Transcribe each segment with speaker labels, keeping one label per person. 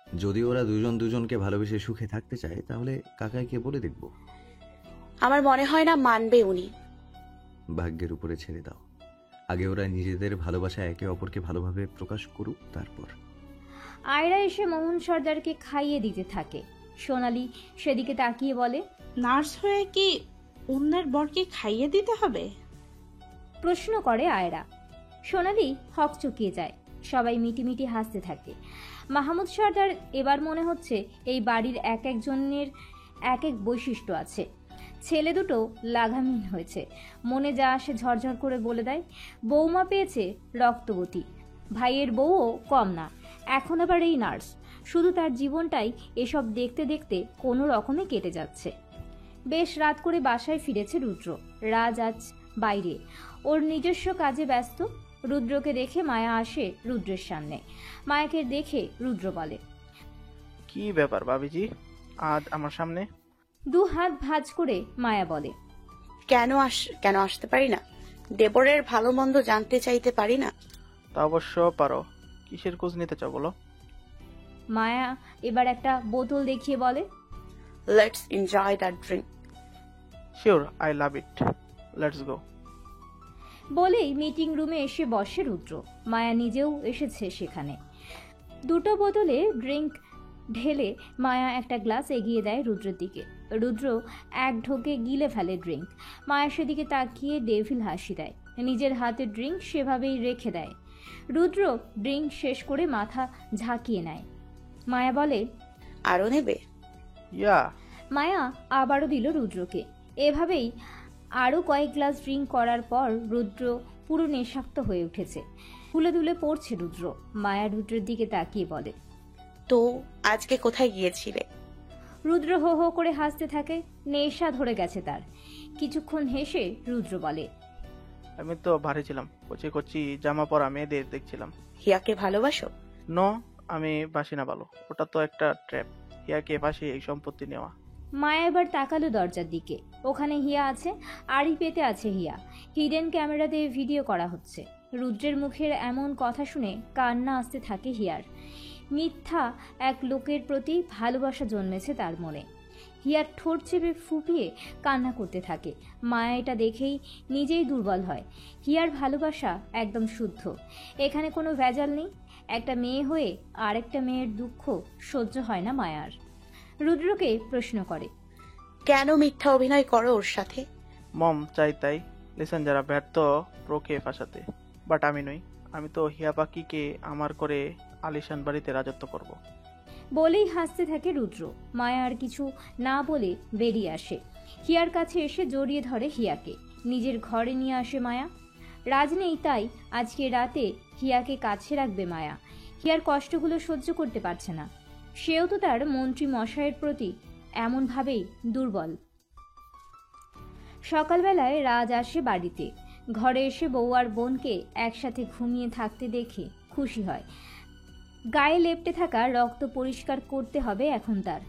Speaker 1: যদি ওরা দুজন দুজনকে ভালোবেসে সুখে থাকতে চায় তাহলে কাকাইকে বলে দেখব।
Speaker 2: আমার মনে হয় না মানবে উনি।
Speaker 1: ভাগ্যের উপরে ছেড়ে দাও, আগে ওরা নিজেদের ভালোবাসা একে অপরকে ভালোভাবে প্রকাশ করুক তারপর।
Speaker 3: আয়রা এসে মোহন সর্দারকে খাইয়ে দিতে থাকে। সোনালি সেদিকে তাকিয়ে বলে,
Speaker 4: নার্স হয়ে কি অন্যের বরকে খাইয়ে দিতে হবে?
Speaker 3: প্রশ্ন করে আয়রা। সোনালি হকচকিয়ে যায়। সবাই মিটিমিটি হাসতে থাকে। মাহমুদ সর্দার এবার মনে হচ্ছে এই বাড়ির এক একজনের এক এক বৈশিষ্ট্য আছে। ছেলে দুটো লাগামহীন হয়েছে, মনে যা আসে ঝরঝর করে বলে দেয়। বৌমা পেয়েছে রক্তবতী, ভাইয়ের বউও কম না, এখন আবার এই নার্স। শুধু তার জীবনটাই এসব দেখতে দেখতে কোনো রকমে কেটে যাচ্ছে। বেশ রাত করে বাসায় ফিরেছে রুদ্র। রাজ আজ বাইরে, ওর নিজস্ব কাজে ব্যস্ত। রুদ্রকে দেখে মায়া আসে রুদ্রের সামনে। মায়াকে দেখে রুদ্র বলে,
Speaker 5: কি ব্যাপার বাবিজি, আজ আমার সামনে?
Speaker 3: দু হাত ভাঁজ করে মায়া বলে,
Speaker 2: কেন আসতে পারি না? দেবরের ভালো মন্দ জানতে চাইতে পারি না?
Speaker 5: তা অবশ্য পারো। কিসের খোঁজ নিতে চাও বলো?
Speaker 3: মায়া এবার একটা বোতল দেখিয়ে বলে,
Speaker 2: let's enjoy that drink.
Speaker 5: Sure, I love it, let's go.
Speaker 3: বলেই মিটিং রুমে এসে বসে রুদ্র। মায়া নিজেও এসেছে সেখানে। দুটো বোতলে ড্রিঙ্ক ঢেলে মায়া একটা গ্লাস এগিয়ে দেয় রুদ্রের দিকে। রুদ্র এক ঢোকে গিলে ফেলে ড্রিঙ্ক। মায়া সেদিকে তাকিয়ে ডেভিল হাসি দেয়। নিজের হাতে ড্রিঙ্ক সেভাবেই রেখে দেয়। রুদ্র ড্রিঙ্ক শেষ করে মাথা ঝাঁকিয়ে নেয়। মায়া বলে,
Speaker 2: আরো নেবে?
Speaker 5: ইয়া।
Speaker 3: মায়া আবারও দিল রুদ্রকে। এভাবেই আরও কয়েক গ্লাস ড্রিঙ্ক করার পর রুদ্র পুরো নেশাক্ত হয়ে উঠেছে। ফুলে দুলে পড়ছে রুদ্র। মায়া রুদ্রের দিকে তাকিয়ে বলে,
Speaker 2: তো আজকে কোথায় গিয়েছিলে?
Speaker 3: রুদ্র হো হো করে হাসতে থাকে। নেশা ধরে গেছে তার। কিছুক্ষণ হেসে রুদ্র বলে,
Speaker 5: আমি তো ভারী ছিলাম, কচি কচি জামা পরা মেয়েদের দেখছিলাম।
Speaker 2: হিয়াকে ভালোবাসো?
Speaker 5: নো, আমি বাসি না ভালো, ওটা তো একটা ট্র্যাপ। ইয়াকে পাশে এই সম্পত্তি নেওয়া।
Speaker 3: মায়া এবার তাকালো দরজার দিকে। ওখানে হিয়া আছে, আড়ি পেতে আছে হিয়া। হিডেন ক্যামেরা দিয়ে ভিডিও করা হচ্ছে। রুদ্রের মুখের এমন কথা শুনে কান্না আসতে থাকে হিয়ার। মিথ্যা এক লোকের প্রতি ভালোবাসা জন্মেছে তার মনে। হিয়ার ঠোঁট চেপে ফুপিয়ে কান্না করতে থাকে। মায়া এটা দেখেই নিজেই দুর্বল হয়। হিয়ার ভালোবাসা একদম শুদ্ধ, এখানে কোনো ভেজাল নেই। একটা মেয়ে হয়ে আরেকটা মেয়ের দুঃখ সহ্য হয় না মায়ার। রুদ্রকে প্রশ্ন করে,
Speaker 2: কেন মিথ্যা অভিনয় করো ওর সাথে?
Speaker 5: মম চাই তাই। লিসেন, যারা ব্যর্থ প্রোকে ফাঁসাতে, বাট আমি নই। আমি তো হিয়া পাখিকে আমার করে আলিশান বাড়িতে রাজত্ব করব।
Speaker 3: বলেই হাসতে থাকে রুদ্র। মায়া আর কিছু না বলে বেরিয়ে আসে। হিয়ার কাছে এসে জড়িয়ে ধরে হিয়াকে। নিজের ঘরে নিয়ে আসে মায়া। রাজ নেই, তাই আজকে রাতে হিয়াকে কাছে রাখবে মায়া। হিয়ার কষ্টগুলো সহ্য করতে পারছে না। সেও তো তার মন্ত্রী মশাইয়ের প্রতি এমনভাবেই দুর্বল। সকালবেলায় রাজ আসে বাড়িতে। ঘরে এসে বউ আর বোনকে একসাথে ঘুমিয়ে থাকতে দেখে খুশি হয়। গায়ে লেপ্টে থাকা রক্ত পরিষ্কার করতে হবে এখন তার।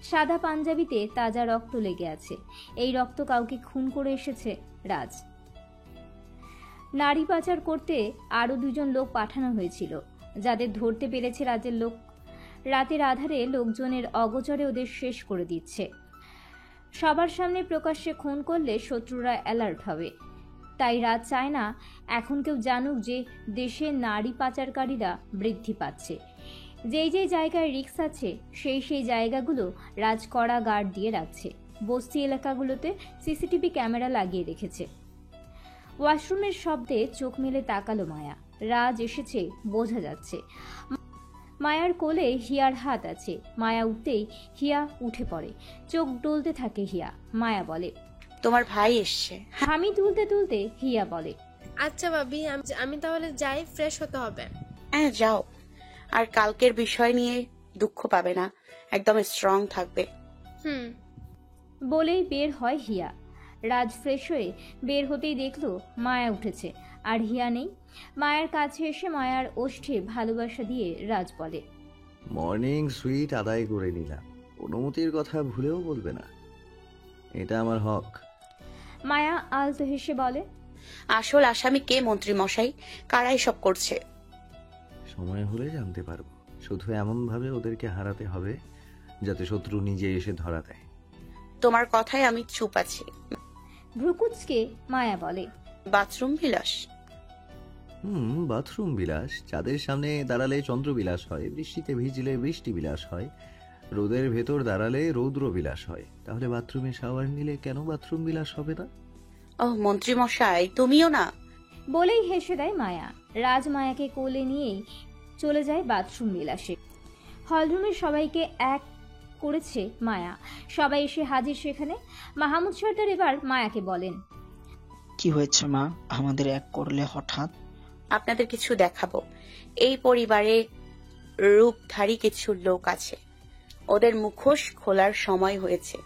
Speaker 3: সাদা পাঞ্জাবিতে তাজা রক্ত লেগে আছে। এই রক্ত কাউকে খুন করে এসেছে রাজ। নারী পাচার করতে আরও দুজন লোক পাঠানো হয়েছিল, যাদের ধরতে পেরেছে রাজের লোক। রাতের আধারে লোকজনের অগোচরে ওদের শেষ করে দিচ্ছে। সবার সামনে প্রকাশ্যে খুন করলে শত্রুরা অ্যালার্ট হবে। তাই রাজ চায় না এখন কেউ জানুক যে দেশে নারী পাচারকারীরা বৃদ্ধি পাচ্ছে। যেই যেই জায়গায় রিস্ক আছে সেই জায়গাগুলো রাজ কড়া গার্ড দিয়ে রাখছে। বস্তি এলাকাগুলোতে সিসিটিভি ক্যামেরা লাগিয়ে রেখেছে। ওয়াশরুমের শব্দে চোখ মেলে তাকালো মায়া। রাজ এসেছে বোঝা যাচ্ছে। মায়ার কোলে হিয়ার হাত আছে। মায়া উঠতেই হিয়া উঠে পড়ে। চোখ ডলতে থাকে হিয়া। মায়া বলে,
Speaker 2: তোমার ভাই এসছে।
Speaker 3: হামি তুলতে তুলতে হিয়া বলে,
Speaker 6: আচ্ছা ভাবি, আমি তাহলে যাই, ফ্রেশ হতে হবে।
Speaker 2: হ্যাঁ যাও, আর কালকের বিষয় নিয়ে দুঃখ পাবে না, একদম স্ট্রং থাকবে।
Speaker 6: হুম।
Speaker 3: বলেই বের হয় হিয়া। রাজ ফ্রেশ হয়ে বের হতেই দেখলো মায়া উঠেছে আর হিয়া নেই। মায়ের কাছে এসে মায়ার ওষ্ঠে ভালোবাসা দিয়ে রাজ বলে,
Speaker 1: মর্নিং সুইট আদায় করে নিলাম, অনুমতির কথা ভুলেও বলবে না, এটা আমার হক।
Speaker 3: মায়া আলতো হেসে বলে,
Speaker 2: আসল আসামি কে মন্ত্রী মশাই? কারাই সব করছে?
Speaker 1: সময় হলে জানতে পারবো। শুধু এমনভাবে ওদেরকে হারাতে হবে যাতে শত্রু নিজে এসে ধরা দেয়।
Speaker 2: তোমার কথায় আমি চুপ আছি।
Speaker 3: ভ্রুকুচকে মায়া বলে,
Speaker 2: বাথরুম বিলাস?
Speaker 1: বাথরুম বিলাস। চাঁদের সামনে দাঁড়ালে চন্দ্র বিলাস হয়, বৃষ্টিতে ভিজলে বৃষ্টি বিলাস হয়, রোদের ভেতর দাঁড়ালে রৌদ্র বিলাস হয়। তাহলে বাথরুমে শাওয়ার নিলে কেন বাথরুম বিলাস হবে না?
Speaker 2: ওহ মন্ত্রী মশাই, তুমিও না?
Speaker 3: বলেই হেসে দেয় মায়া। রাজ মায়াকে কোলে নিয়েই চলে যায় বাথরুম বিলাসে। হলরুমের সবাইকে এক করেছে মায়া। সবাই এসে হাজির সেখানে। মাহমুদ সর্দার এবার মায়াকে বলেন,
Speaker 7: কি হয়েছে মা, আমাদের এক করলে হঠাৎ?
Speaker 2: আপনাদের কিছু দেখাবো। এই পরিবারে রূপধারী কিছু লোক আছে, ওদের মুখোশ খোলার সময় হয়েছে।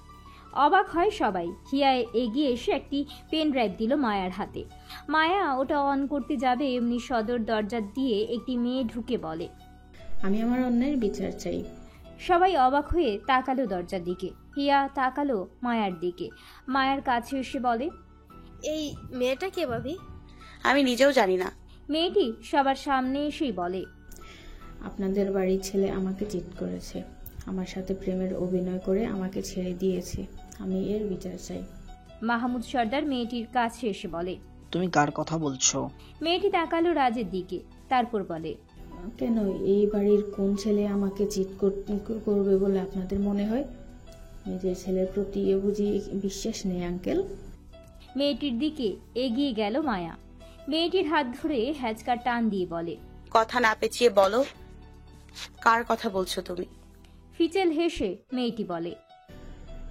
Speaker 3: অবাক হয় সবাই। হিয়া এগিয়ে এসে একটি পেন ড্রাইভ দিল মায়ার হাতে। মায়া ওটা অন করতে যাবে, এমনি সদর দরজা দিয়ে একটি মেয়ে ঢুকে বলে,
Speaker 8: আমি আমার অন্যের বিচার চাই।
Speaker 3: সবাই অবাক হয়ে তাকালো দরজার দিকে। হিয়া তাকালো মায়ার দিকে। মায়ার কাছে এসে বলে,
Speaker 6: এই মেয়েটা কে ভাবি?
Speaker 2: আমি নিজেও জানি না।
Speaker 3: মেয়েটি সবার সামনে এসেই বলে,
Speaker 8: আপনাদের বাড়ির ছেলে আমাকে চিট করেছে, আমার সাথে প্রেমের অভিনয় করে আমাকে ছেড়ে দিয়েছে। আমি এর বিচার চাই।
Speaker 3: মাহমুদ সর্দার মেয়েটির কাছে এসে বলে।
Speaker 7: তুমি কার কথা বলছো?
Speaker 3: মেয়েটি তাকালো রাজের দিকে, তারপর বলে,
Speaker 8: কেন, এই বাড়ির কোন ছেলে আমাকে চিট করবে বলে আপনাদের মনে হয়? নিজের ছেলের প্রতি এ বুঝি বিশ্বাস নেই আঙ্কেল?
Speaker 3: মেয়েটির দিকে এগিয়ে গেল মায়া। মেয়েটির হাত ধরে হ্যাচকা টান দিয়ে বলে,
Speaker 2: কথা না পেঁচিয়ে বলো, কার কথা বলছো তুমি?
Speaker 3: ফিচেল হেসে মেয়েটি বলে,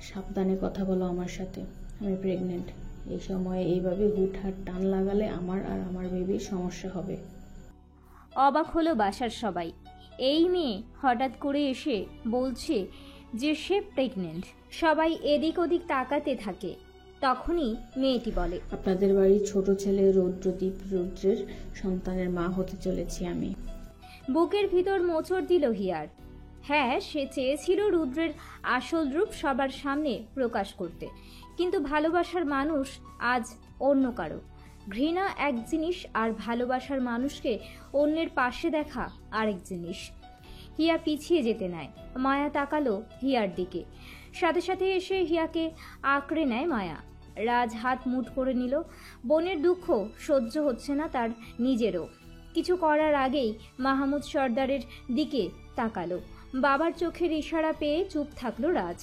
Speaker 8: সাবধানে কথা বলো আমার সাথে, আমি প্রেগনেন্ট। এই সময়ে এইভাবে হুটহাট টান লাগালে আমার আর আমার বেবির সমস্যা হবে।
Speaker 3: অবাক হলো বাসার সবাই। এই মেয়ে হঠাৎ করে এসে বলছে যে সে প্রেগনেন্ট। সবাই এদিক ওদিক তাকাতে থাকে। তখনই মেয়েটি বলে,
Speaker 8: আপনাদের বাড়ির ছোট ছেলে রৌদ্রদীপ রুদ্রের সন্তানের মা হতে চলেছি আমি।
Speaker 3: বুকের ভিতর মোচড় দিল হিয়ার। হ্যাঁ, সে চেয়েছিল রুদ্রের আসল রূপ সবার সামনে প্রকাশ করতে, কিন্তু ভালোবাসার মানুষ আজ অন্য কারো। ঘৃণা এক জিনিস, আর ভালোবাসার মানুষকে অন্যের পাশে দেখা আরেক জিনিস। হিয়া পিছিয়ে যেতে নেয়। মায়া তাকালো হিয়ার দিকে। সাথে সাথে এসে হিয়াকে আঁকড়ে নেয় মায়া। রাজ হাত মুঠ করে নিল। বোনের দুঃখ সহ্য হচ্ছে না তার নিজেরও। কিছু করার আগেই মাহমুদ সর্দারের দিকে তাকালো। বাবার চোখের ইশারা পেয়ে চুপ থাকলো রাজ।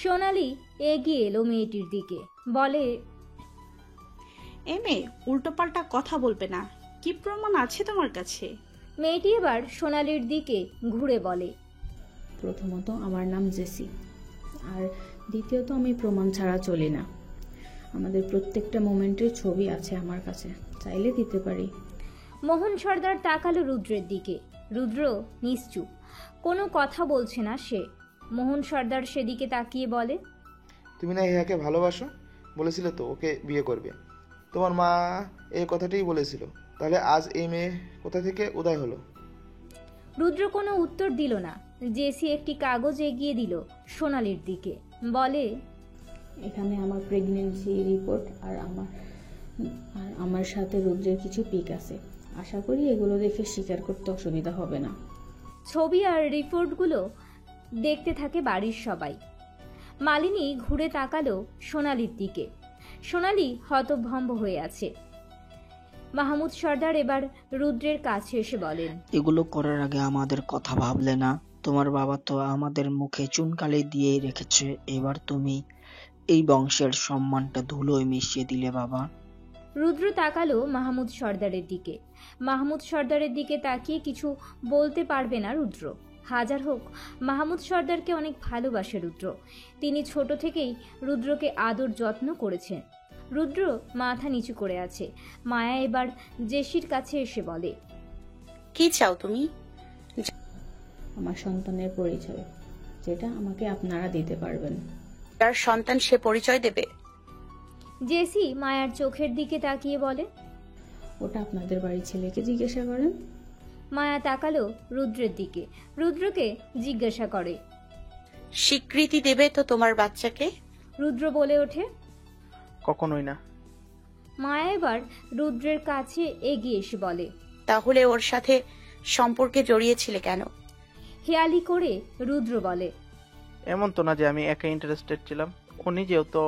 Speaker 3: সোনালি এগিয়ে এলো মেয়েটির দিকে, বলে,
Speaker 4: মেয়ে উল্টোপাল্টা কথা বলবে না। কি প্রমাণ আছে তোমার কাছে?
Speaker 3: মেয়েটি এবার সোনালির দিকে ঘুরে বলে,
Speaker 8: প্রথমত আমার নাম জেসি, আর দ্বিতীয়ত আমি প্রমাণ ছাড়া চলি না। আমাদের প্রত্যেকটা মোমেন্টের ছবি আছে আমার কাছে, চাইলে দিতে পারি।
Speaker 3: মোহন সর্দার তাকালো রুদ্রের দিকে। রুদ্র নিশ্চুপ, কোনো কথা বলছে না সে। মোহন সর্দার সেদিকে তাকিয়ে বলে,
Speaker 9: তুমি না ইহাকে ভালোবাসো, বলেছিলে তো ওকে বিয়ে করবে। তোমার মা এই কথাটাই বলেছিল, তাহলে আজ এই মেয়ে কোথা থেকে উদয় হলো?
Speaker 3: রুদ্র কোনো উত্তর দিল না। জেসি একটি কাগজ এগিয়ে দিল সোনালির দিকে, বলে,
Speaker 8: এখানে আমার প্রেগনেন্সি রিপোর্ট আর আমার সাথে রুদ্রের কিছু পিক আছে। আশা করি এগুলো দেখে স্বীকার করতে অসুবিধা হবে না।
Speaker 3: ছবি আর রিপোর্টগুলো দেখতে থাকে বাড়ির সবাই। মালিনী ঘুরে তাকালো সোনালির দিকে। সোনালি হতভম্ব হয়ে আছে। মাহমুদ সর্দার এবার রুদ্রের কাছে এসে বলেন,
Speaker 7: এগুলো করার আগে আমাদের কথা ভাবলে না? তোমার বাবা তো আমাদের মুখে চুনকালি দিয়েই রেখেছে, এবার তুমি এই বংশের সম্মানটা ধুলোয় মিশিয়ে দিলে বাবা।
Speaker 3: রুদ্র তাকালো মাহমুদ সর্দারের দিকে। মাহমুদ সর্দারের দিকে তাকিয়ে কিছু বলতে পারবে না রুদ্র। হাজার হোক, মাহমুদ সর্দারকে অনেক ভালোবাসে রুদ্র। তিনি ছোট থেকেই রুদ্রকে আদর যত্ন করেছেন। রুদ্র মাথা নিচু করে আছে। মায়া এবার জেসির কাছে এসে বলে,
Speaker 2: কি চাও তুমি?
Speaker 8: আমার সন্তানের পরিচয়, যেটা আমাকে আপনারা দিতে পারবেন।
Speaker 2: তার সন্তান সে পরিচয় দেবে?
Speaker 3: জেসি মায়ার চোখের দিকে তাকিয়ে বলে,
Speaker 8: ওটা আপনাদের বাড়ির ছেলেকে জিজ্ঞাসা করেন।
Speaker 3: মায়া তাকালো রুদ্রের দিকে। রুদ্রকে জিজ্ঞাসা করে,
Speaker 2: স্বীকৃতি দেবে তো তোমার বাচ্চাকে?
Speaker 3: রুদ্র বলে ওঠে,
Speaker 5: কখনোই না।
Speaker 3: মায়া এবার রুদ্রের কাছে এগিয়ে এসে বলে,
Speaker 2: তাহলে ওর সাথে সম্পর্কে জড়িয়েছিলে কেন?
Speaker 3: হেয়ালি করে রুদ্র বলে।
Speaker 5: এমন তো না যে আমি একা ইন্টারেস্টেড ছিলাম, ও নিজেও তো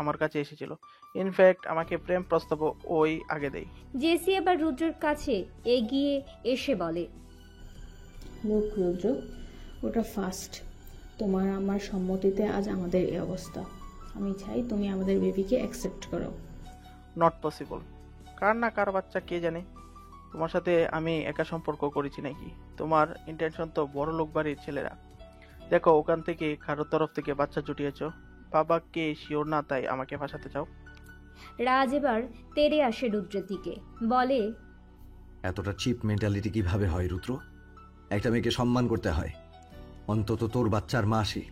Speaker 5: আমার কাছে এসেছিল। ইনফ্যাক্ট আমাকে প্রেম প্রস্তাব ওই আগে দেয়।
Speaker 3: জেসি এবার রুদ্রের কাছে এগিয়ে এসে বলে,
Speaker 8: লোক রুদ্র, ওটা ফার্স্ট। তোমার আমার সম্মতিতে আজ আমাদের এই অবস্থা। আমি চাই তুমি আমাদের বেবিকে অ্যাকসেপ্ট করো।
Speaker 5: Not possible. কার না কার বাচ্চা কে জানে। তোমার সাথে আমি একা সম্পর্ক করেছি নাকি? তোমার ইন্টেনশন তো বড় লোক বাড়ির ছেলেরা। দেখো, ওখান থেকে কারোর তরফ থেকে বাচ্চা জুটিয়েছ, বাবাকে শিওর না তাই আমাকে ফাঁসাতে চাও।
Speaker 3: রাজ এবার তেড়ে আসে রুদ্রের দিকে, বলে,
Speaker 1: এতটা চিপ মেন্টালিটি কিভাবে হয় রুদ্র? একটা মেয়েকে সম্মান করতে হয়, অন্তত তোর বাচ্চার মা সে।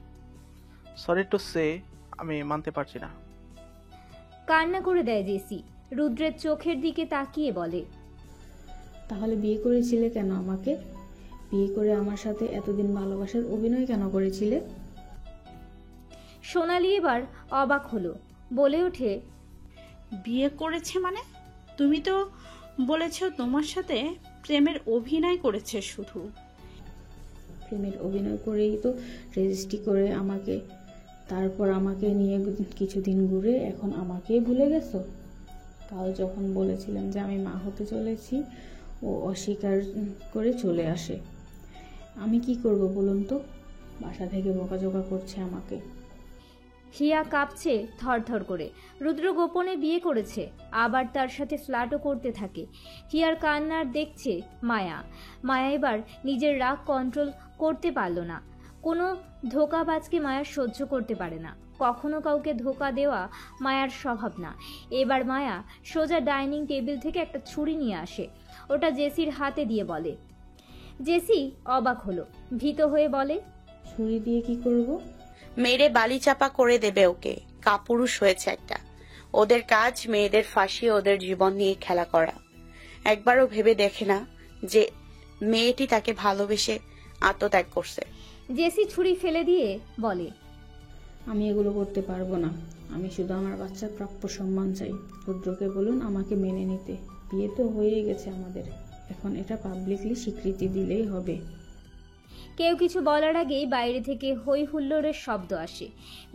Speaker 5: সরি টু সে, আমি মানতে পারছি না।
Speaker 3: কান্না করে দেয় জেসি। রুদ্রের চোখের দিকে তাকিয়ে বলে,
Speaker 8: তাহলে বিয়ে করেছিলে কেন আমাকে? বিয়ে করে আমার সাথে এতদিন ভালোবাসার অভিনয় কেন করেছিলে?
Speaker 3: সোনালি এবার অবাক হলো, বলে ওঠে,
Speaker 4: বিয়ে করেছে মানে? তুমি তো বলেছ তোমার সাথে প্রেমের অভিনয় করেছে শুধু।
Speaker 8: প্রেমের অভিনয় করেই তো রেজিস্ট্রি করে আমাকে, তারপর আমাকে নিয়ে কিছুদিন ঘুরে এখন আমাকেই ভুলে গেছো? কাল যখন বলেছিলাম যে আমি মা হতে চলেছি, ও অস্বীকার করে চলে আসে। আমি কি করব বলুন তো? বাসা থেকে বকাঝকা করছে আমাকে।
Speaker 3: হিয়া কাঁপছে থরথর করে। রুদ্র গোপনে বিয়ে করেছে, আবার তার সাথে ফ্ল্যাটও করতে থাকে। হিয়ার কান্নার দেখছে মায়া। মায়া এবার নিজের রাগ কন্ট্রোল করতে পারল না। কোনো ধোঁকাবাজকে মায়া সহ্য করতে পারে না। কখনো কাউকে ধোঁকা দেওয়া মায়ার স্বভাব না। এবার মায়া সোজা ডাইনিং টেবিল থেকে একটা ছুরি নিয়ে আসে, ওটা জেসির হাতে দিয়ে বলে। জেসি অবাক হলো, ভীত হয়ে বলে,
Speaker 8: ছুরি দিয়ে কি করব?
Speaker 2: মেরে বালি চাপা করে দেবে ওকে। কাপুরুষ হয়েছে একটা। ওদের কাজ মেয়েদের ফাঁসিয়ে ওদের জীবন নিয়ে খেলা করা। একবারও ভেবে দেখে না যে মেয়েটি তাকে ভালোবেসে আত্মত্যাগ করছে।
Speaker 3: জেসি ছুরি ফেলে দিয়ে বলে,
Speaker 8: আমি এগুলো করতে পারবো না। আমি শুধু আমার বাচ্চার প্রাপ্য সম্মান চাই। রুদ্রকে বলুন আমাকে মেনে নিতে। বিয়ে তো হয়েই গেছে আমাদের, এখন এটা পাবলিকলি স্বীকৃতি দিলেই হবে।
Speaker 3: কেউ কিছু বলার আগেই বাইরে থেকে হই হুল্লোড়ের শব্দ আসে।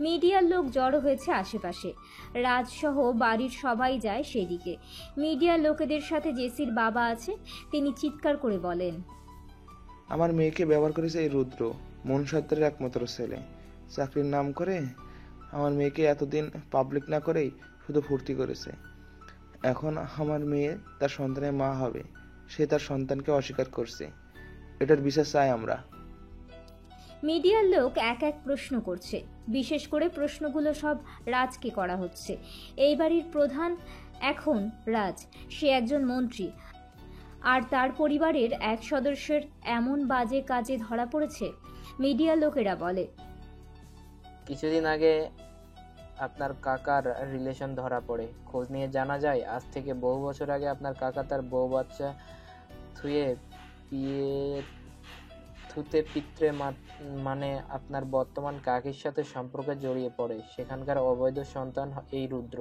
Speaker 3: মিডিয়ার লোক জড়ো হয়েছে আশেপাশে। রাজসহ বাড়ির সবাই যায় সেদিকে। মিডিয়ার লোকেদের সাথে জেসির বাবা আছে। তিনি চিৎকার করে বলেন,
Speaker 9: আমার মেয়েকে ব্যবহার করেছে এই রুদ্র, মন সত্তরের একমাত্র ছেলে। চাকরির নাম করে আমার মেয়েকে এতদিন পাবলিক না করেই শুধু ফুর্তি করেছে। এখন আমার মেয়ে তার সন্তানের মা হবে, সে তার সন্তানকে অস্বীকার করছে। এটার বিচার চাই আমরা।
Speaker 3: মিডিয়ার লোক এক এক প্রশ্ন করছে। বিশেষ করে প্রশ্নগুলো সব রাজকে করা হচ্ছে। এই বাড়ির প্রধান এখন রাজ, সে একজন মন্ত্রী, আর তার পরিবারের এক সদস্যের এমন বাজে কাজে ধরা পড়েছে। মিডিয়ার লোকেরা বলে,
Speaker 10: কিছুদিন আগে আপনার কাকার রিলেশন ধরা পড়ে। খোঁজ নিয়ে জানা যায় আজ থেকে বহু বছর আগে আপনার কাকা তার বউ বাচ্চা থুতে পিত্রে মানে আপনার বর্তমান কাকির সাথে সম্পর্কে জড়িয়ে পড়ে। সেখানকার অবৈধ সন্তান এই রুদ্র।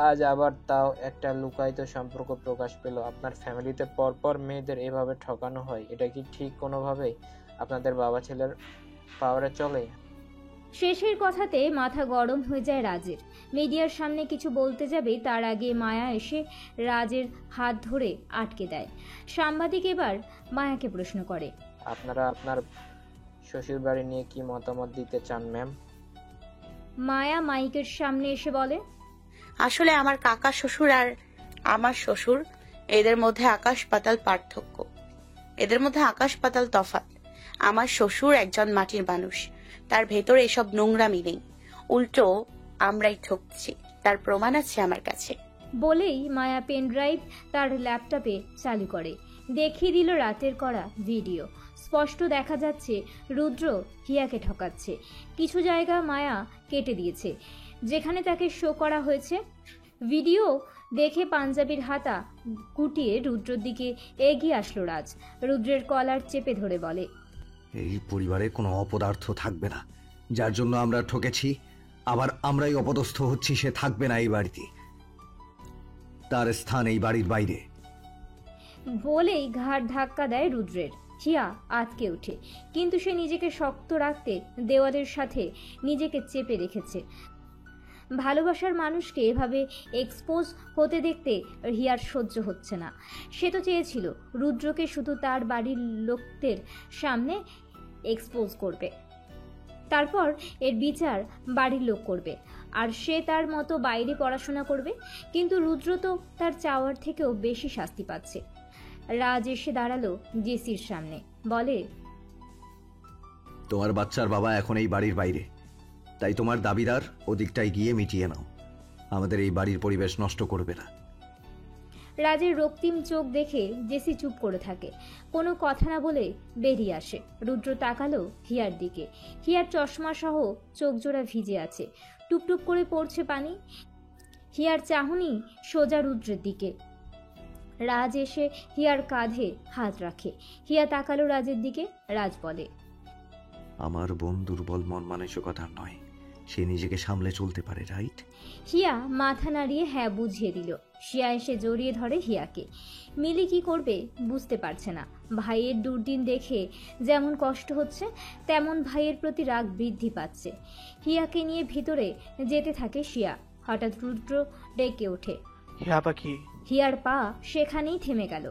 Speaker 10: আজ আবার তাও একটা লুকায়িত সম্পর্ক প্রকাশ পেল। আপনার ফ্যামিলিতে পরপর মেয়েদের এভাবে ঠকানো হয়, এটা কি ঠিক কোনোভাবেই আপনাদের বাবা ছেলের পাওয়ারে চলে?
Speaker 3: শেষের কথাতে মাথা গরম হয়ে যায় রাজের। মিডিয়ার সামনে কিছু বলতে যাবে তার আগে মায়া এসে রাজের হাত ধরে আটকে দেয়। সাংবাদিক এবার মায়াকে প্রশ্ন করে,
Speaker 10: আপনারা আপনার শ্বশুর বাড়ি নিয়ে কি মতামত দিতে চান ম্যাম?
Speaker 3: মায়া মাইকের সামনে এসে বলে,
Speaker 2: আসলে আমার কাকা শ্বশুর আর আমার শ্বশুর, এদের মধ্যে আকাশ পাতাল পার্থক্য। এদের মধ্যে আকাশ পাতাল তফাৎ। আমার শ্বশুর একজন মাটির মানুষ, তার ভেতরে এসব নোংরামি নেই। উল্টো আমরাই ঠকছি, তার প্রমাণ আছে আমার কাছে।
Speaker 3: বলেই মায়া পেন ড্রাইভ তার ল্যাপটপে চালু করে, দেখিয়ে দিল রাতের করা ভিডিও। স্পষ্ট দেখা যাচ্ছে রুদ্র হিয়াকে ঠকাচ্ছে। কিছু জায়গা মায়া কেটে দিয়েছে যেখানে তাকে শো করা হয়েছে। ভিডিও দেখে পাঞ্জাবির হাতা গুটিয়ে রুদ্রের দিকে এগিয়ে আসলো রাজ। রুদ্রের কলার চেপে ধরে বলে,
Speaker 1: এই পরিবারে কোনো অপদার্থ থাকবে না, যার জন্য আমরা ঠকেছি। আবার আমরাই অপদস্থ হচ্ছি, সে থাকবে না এই বাড়িতে। তার স্থান এই বাড়ির বাইরে।
Speaker 3: বলেই ঘাড় ধাক্কা দেয় রুদ্রের। হিয়া আটকে ওঠে, কিন্তু সে নিজেকে শক্ত রাখতে দেওয়ালের সাথে নিজেকে চেপে রেখেছে। ভালোবাসার মানুষকে এভাবে এক্সপোজ হতে দেখতে হিয়ার সহ্য হচ্ছে না। সে তো চেয়েছিল রুদ্রকে শুধু তার বাড়ির লোকদের সামনে এক্সপোজ করবে, তারপর এর বিচার বাড়ির লোক করবে, আর সে তার মতো বাইরে পড়াশোনা করবে। কিন্তু রুদ্র তো তার চাওয়ার থেকেও বেশি শাস্তি পাচ্ছে। রাজ এসে দাঁড়ালো জেসির সামনে, বলে,
Speaker 1: তোমার বাচ্চার বাবা এখন এই বাড়ির বাইরে, তাই তোমার দাবিদার ওদিকটায় গিয়ে মিটিয়ে নাও। আমাদের এই বাড়ির পরিবেশ নষ্ট করবে না।
Speaker 3: রাজের রক্তিম চোখ দেখে জেসি চুপ করে থাকে, কোনো কথা না বলে বেরিয়ে আসে। রুদ্র তাকালো হিয়ার দিকে। হিয়ার চশমা সহ চোখ জোড়া ভিজে আছে, টুপটুপ করে পড়ছে পানি। হিয়ার চাহনি সোজা রুদ্রের দিকে। রাজ এসে হিয়ার কাঁধে হাত রাখে। হিয়া তাকালো রাজের দিকে। রাজ বলে,
Speaker 1: আমার বোন দুর্বল মন মানসিকতার নয়, সে নিজেকে সামলে চলতে পারে, রাইট?
Speaker 3: হিয়া মাথা নাড়িয়ে হ্যাঁ বুঝিয়ে দিল। শিয়া এসে জড়িয়ে ধরে হিয়াকে। মিলি কি করবে বুঝতে পারছে না। ভাইয়ের দুর্দিন দেখে যেমন কষ্ট হচ্ছে, তেমন ভাইয়ের প্রতি রাগ বৃদ্ধি পাচ্ছে। হিয়াকে নিয়ে ভিতরে যেতে থাকে শিয়া। হঠাৎ রুদ্র ডেকে ওঠে।
Speaker 5: হিয়া পাখি।
Speaker 3: হিয়ার পা সেখানেই থেমে গেল।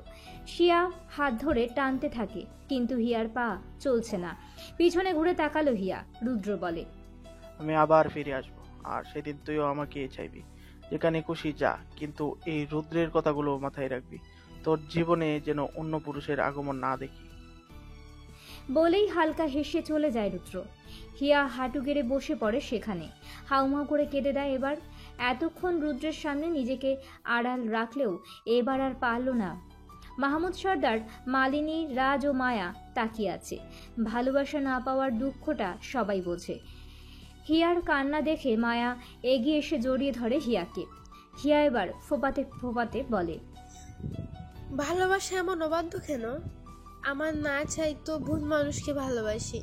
Speaker 3: শিয়া হাত ধরে টানতে থাকে, কিন্তু হিয়ার পা চলছে না। পিছনে ঘুরে তাকালো হিয়া। রুদ্র বলে,
Speaker 5: আমি আবার ফিরে আসবো, আর সেদিন তুইও আমাকে চাইবি। যেখানে খুশি যা, কিন্তু এই রুদ্রের কথাগুলো মাথায় রাখবি। তোর জীবনে যেন অন্য পুরুষের আগমন না দেখি।
Speaker 3: বলেই হালকা হেসে চলে যায় রুদ্র। হিয়া হাঁটু গেড়ে বসে পড়ে সেখানে, হাউমাউ করে কেঁদে দেয়। এবার এতক্ষণ রুদ্রের সামনে নিজেকে আড়াল রাখলেও এবার আর পারল না। মাহমুদ সর্দার, মালিনী, রাজ ও মায়া তাকিয়ে আছে। ভালোবাসা না পাওয়ার দুঃখটা সবাই বোঝে। হিয়ার কান্না দেখে মায়া এগিয়ে এসে জড়িয়ে ধরে হিয়াকে। হিয়া এবার ফোপাতে ফোপাতে বলে,
Speaker 6: ভালোবাসা এমন অবাধ্য কেন? আমার না চাইতো ভুল মানুষকে ভালোবাসি।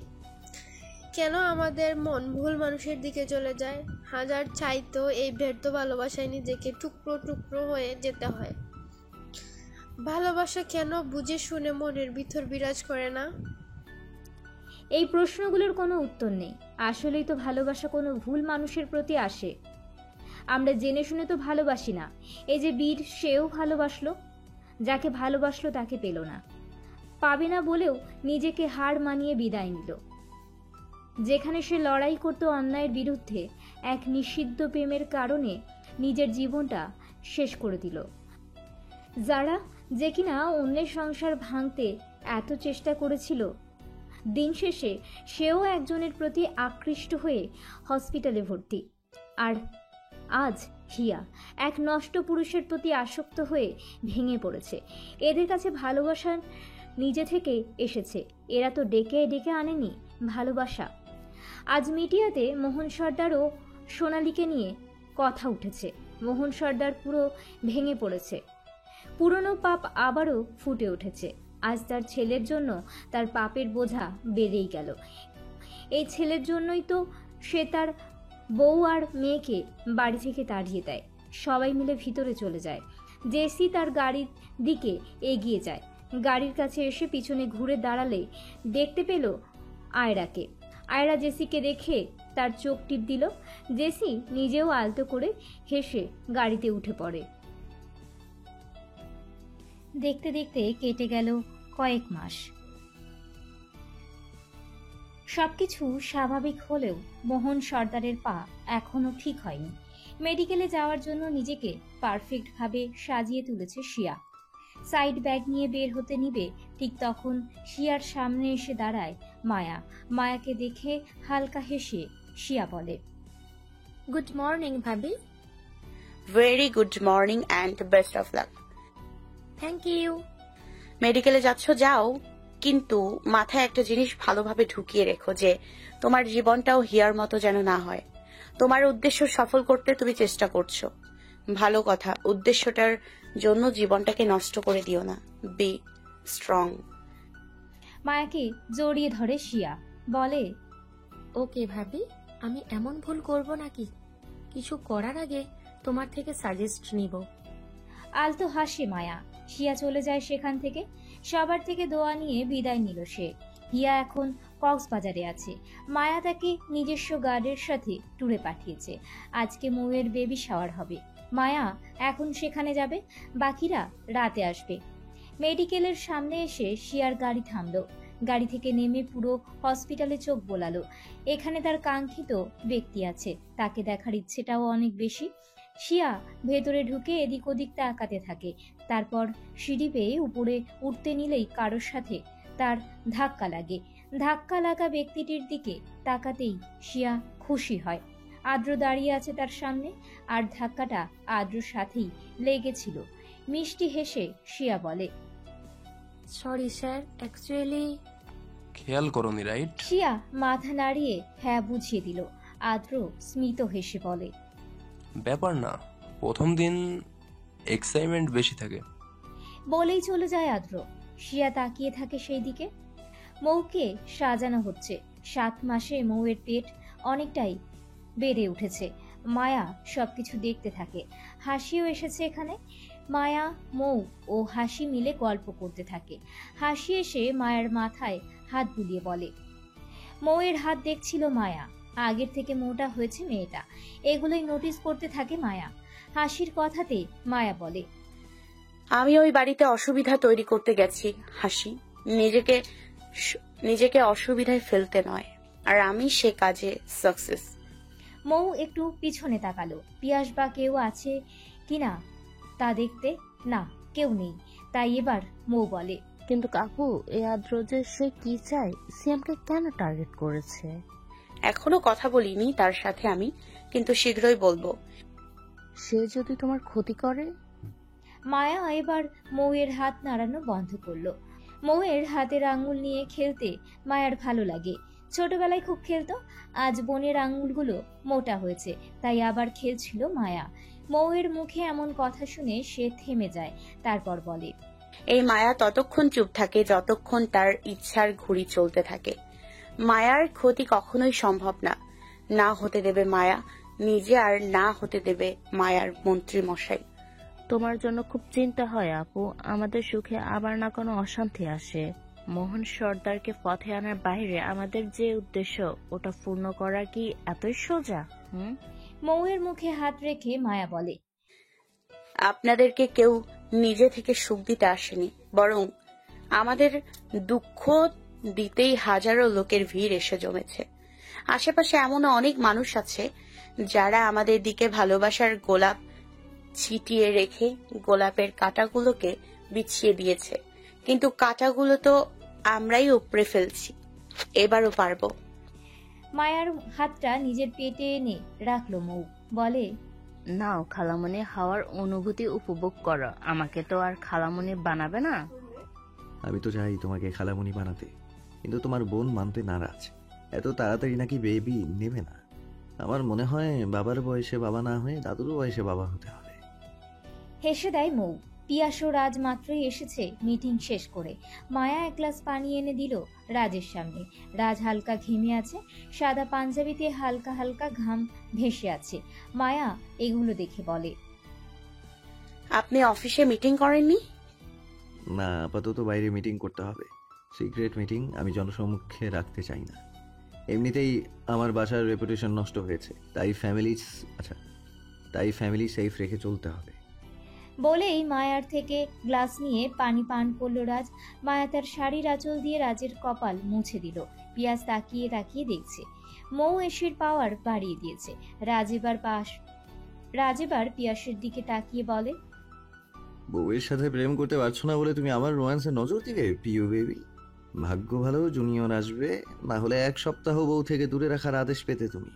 Speaker 6: কেন আমাদের মন ভুল মানুষের দিকে চলে যায়? হাজার চাইতো এই ব্যর্থ ভালোবাসায় নিজেকে টুকরো টুকরো হয়ে যেতে হয়। ভালোবাসা কেন বুঝে শুনে মনের ভিতর বিরাজ করে না?
Speaker 3: এই প্রশ্নগুলোর কোনো উত্তর নেই। আসলেই তো ভালোবাসা কোনো ভুল মানুষের প্রতি আসে। আমরা জেনে শুনে তো ভালোবাসি না। এই যে বীর, সেও ভালোবাসলো, যাকে ভালোবাসলো তাকে পেল না, পাবে না বলেও নিজেকে হার মানিয়ে বিদায় নিল। যেখানে সে লড়াই করত অন্যায়ের বিরুদ্ধে, এক নিষিদ্ধ প্রেমের কারণে নিজের জীবনটা শেষ করে দিল। যারা যে কিনা অন্যের সংসার ভাঙতে এত চেষ্টা করেছিল, দিন শেষে সেও একজনের প্রতি আকৃষ্ট হয়ে হসপিটালে ভর্তি। আর আজ হিয়া এক নষ্ট পুরুষের প্রতি আসক্ত হয়ে ভেঙে পড়েছে। এদের কাছে ভালোবাসা নিজে থেকে এসেছে, এরা তো ডেকে ডেকে আনেনি ভালোবাসা। আজ মিডিয়াতে মোহন সর্দার ও সোনালীকে নিয়ে কথা উঠেছে। মোহন সর্দার পুরো ভেঙে পড়েছে। পুরনো পাপ আবারও ফুটে উঠেছে। আজ তার ছেলের জন্য তার পাপের বোঝা বেড়েই গেল। এই ছেলের জন্যই তো সে তার বউ আর মেয়েকে বাড়ি থেকে তাড়িয়ে দেয়। সবাই মিলে ভিতরে চলে যায়। জেসি তার গাড়ির দিকে এগিয়ে যায়। গাড়ির কাছে এসে পিছনে ঘুরে দাঁড়ালে দেখতে পেল আয়রাকে। আয়রা জেসিকে দেখে তার চোখ টিপ দিল। জেসি নিজেও আলতো করে হেসে গাড়িতে উঠে পড়ে। দেখতে দেখতে কেটে গেল কয়েক মাস। সবকিছু স্বাভাবিক হলেও মোহন সর্দারের পা এখনো ঠিক হয়নি। মেডিকেলে যাওয়ার জন্য নিজেকে পারফেক্টভাবে সাজিয়ে তুলেছে শিয়া। সাইড ব্যাগ নিয়ে বের হতে নিবে, ঠিক তখন শিয়ার সামনে এসে দাঁড়ায় মায়া। মায়াকে দেখে হালকা হেসে শিয়া বলে,
Speaker 2: গুড মর্নিং ভাবি। Very good morning and best of luck.
Speaker 6: Thank you.
Speaker 2: মেডিকেলে যাচ্ছ যাও, কিন্তু মাথায় একটা জিনিস ভালোভাবে ঢুকিয়ে রেখো যে তোমার জীবনটাও হিয়ার মতো যেন না হয়। তোমার উদ্দেশ্য সফল করতে তুমি চেষ্টা করছো, ভালো কথা। উদ্দেশ্যটার জন্য জীবনটাকে নষ্ট করে দিও না। Be strong.
Speaker 3: মায়াকে জড়িয়ে ধরে শিয়া বলে,
Speaker 11: ওকে ভাবি, আমি এমন ভুল করব নাকি? কিছু করার আগে তোমার থেকে সাজেস্ট নিব।
Speaker 3: আলতো হাসে মায়া। শিয়া চলে যায় সেখান থেকে। সবার থেকে দোয়া নিয়ে বিদায় নিল সে। হিয়া এখন কক্সবাজারে আছে। মায়া তাকে নিজস্ব গার্ডের সাথে ট্যুরে পাঠিয়েছে। আজকে মৌয়ের বেবি শাওয়ার হবে। মায়া এখন সেখানে যাবে, বাকিরা রাতে আসবে। মেডিকেলের সামনে এসে শিয়ার গাড়ি থামলো। গাড়ি থেকে নেমে পুরো হসপিটালে চোখ বোলালো। এখানে তার কাঙ্ক্ষিত ব্যক্তি আছে, তাকে দেখার ইচ্ছেটাও অনেক বেশি। শিয়া ভেতরে ঢুকে এদিক ওদিক তাকাতে থাকে। তারপর সিঁড়ি পেয়ে উপরে উঠতে নিলেই কারোর সাথে তার ধাক্কা লাগে। ধাক্কা লাগা ব্যক্তিটির দিকে তাকাতেই শিয়া খুশি হয়। আদ্র দাঁড়িয়ে আছে তার সামনে, আর ধাক্কাটা আদ্রর সাথেই লেগেছিল। মিষ্টি হেসে শিয়া বলে,
Speaker 11: সরি স্যার, অ্যাকচুয়ালি
Speaker 12: খেয়াল করোনি, রাইট?
Speaker 3: শিয়া মাথা নাড়িয়ে হ্যাঁ বুঝিয়ে দিল। আদ্র স্মিত হেসে বলে,
Speaker 12: ব্যাপার না, প্রথম দিন এক্সাইটমেন্ট বেশি থাকে।
Speaker 3: বলেই চলে যায় আদ্র। শিয়া তাকিয়ে থাকে সেই দিকে। মৌকে সাজানো হচ্ছে। 7 মাসে মৌয়ের পেট অনেকটাই বেড়ে উঠেছে। মায়া সবকিছু দেখতে থাকে। হাসিও এসেছে এখানে। মায়া, মৌ ও হাসি মিলে গল্প করতে থাকে। হাসি এসে মায়ার মাথায় হাত বুলিয়ে বলে। মৌয়ের হাত দেখছিল মায়া। আগের থেকে মোটা হয়েছে মেয়েটা, এগুলোই নোটিস করতে থাকে মায়া। হাসির কথাতে মায়া বলে,
Speaker 2: আমি ওই বাড়িতে অসুবিধা তৈরি করতে গেছি হাসি, নিজেকে অসুবিধায় ফেলতে নয়, আর আমি সে কাজে সাকসেস।
Speaker 3: মৌ একটু পিছনে তাকালো। পিয়াস বা কেউ আছে কিনা তা দেখতে। না, কেউ নেই। তাই এবার মৌ বলে,
Speaker 13: কিন্তু কাকু, এই আদ্র যে সে কি চায়, সিয়ামকে কেন টার্গেট করেছে?
Speaker 2: এখনো কথা বলিনি তার সাথে আমি, কিন্তু শীঘ্রই বলবো।
Speaker 13: সে যদি তোমার ক্ষতি করে?
Speaker 3: মায়া এবার মৌয়ের হাত নাড়ানো বন্ধ করলো। মৌয়ের হাতের আঙুল নিয়ে খেলতে মায়ার ভালো লাগে। ছোটবেলায় খুব খেলতো। আজ বোনের আঙুলগুলো মোটা হয়েছে, তাই আবার খেলছিল মায়া। মৌয়ের মুখে এমন কথা শুনে সে থেমে যায়। তারপর বলে,
Speaker 2: এই মায়া ততক্ষণ চুপ থাকে যতক্ষণ তার ইচ্ছার ঘুড়ি চলতে থাকে। মায়ার ক্ষতি কখনোই সম্ভব না, না হতে দেবে মায়া নিজে, আর না হতে দেবে মায়ার মন্ত্রী মশাই।
Speaker 13: তোমার জন্য খুব চিন্তা হয় আপু, আমাদের সুখে আবার না কোনো অশান্তি আসে। মোহন সর্দারকে পথে আনার বাইরে আমাদের যে উদ্দেশ্য, ওটা পূর্ণ করা কি এতই সোজা?
Speaker 3: মৌয়ের মুখে হাত রেখে মায়া বলে,
Speaker 2: আপনাদেরকে কেউ নিজে থেকে সুখ দিতে আসেনি, বরং আমাদের দুঃখ দিতেই হাজারো লোকের ভিড় এসে জমেছে। আশেপাশে এমনও অনেক মানুষ আছে যারা আমাদের দিকে ভালোবাসার গোলাপ ছিটিয়ে রেখে গোলাপের কাঁটাগুলোকে বিছিয়ে দিয়েছে, কিন্তু কাঁটাগুলো তো আমরাই উপড়ে ফেলছি, এবারও পারবো।
Speaker 3: মায়ার হাতটা নিজের পেটে এনে রাখলো মৌ। বলে,
Speaker 13: নাও খালামণি, হাওয়ার অনুভূতি উপভোগ করো। আমাকে তো আর খালামণি বানাবে না।
Speaker 1: আমি তো চাই তোমাকে খালামুনি বানাতে, কিন্তু তোমার বোন মানতে নারাজ। এত তাড়াতাড়ি নাকি বেবি নেবে না। আমার মনে হয় বাবার বয়সে বাবা না হয়ে দাদুর বয়সে বাবা হতে হবে।
Speaker 3: হেসে দেয় মৌ। পিয়াস ও রাজ মাত্রই এসেছে মিটিং শেষ করে। মায়া এক গ্লাস পানি এনে দিল রাজের সামনে। রাজ হালকা ঘেমে আছে। সাদা পাঞ্জাবিতে হালকা হালকা ঘাম ভেসে আছে। মায়া এগুলো দেখে বলে,
Speaker 2: আপনি অফিসে মিটিং করেননি?
Speaker 1: না, আপাতত বাইরে মিটিং করতে হবে। সিক্রেট মিটিং আমি জনসম্মুখে রাখতে চাই না। এমনিতেই আমার বাসার রেপুটেশন নষ্ট হয়েছে, তাই ফ্যামিলি সেফ রেখে চলতে হবে।
Speaker 3: বলেই মায়ার থেকে গ্লাস নিয়ে পানি পান করলো রাজ। মায়া তার শাড়ির আঁচল দিয়ে রাজের কপাল মুছে দিল। পিয়াস তাকিয়ে তাকিয়ে দেখছে। মৌ এসির পাওয়ার বাড়িয়ে দিয়েছে। রাজ এবার পিয়াসের দিকে তাকিয়ে বলে,
Speaker 1: বউয়ের সাথে প্রেম করতে পারছো না বলে তুমি আমার রোম্যান্সে নজর দিলে পিউ বেবি? ভাগ্য ভালো জুনিয়র আসবে, না হলে 1 সপ্তাহ বউ থেকে দূরে রাখার আদেশ পেতে তুমি।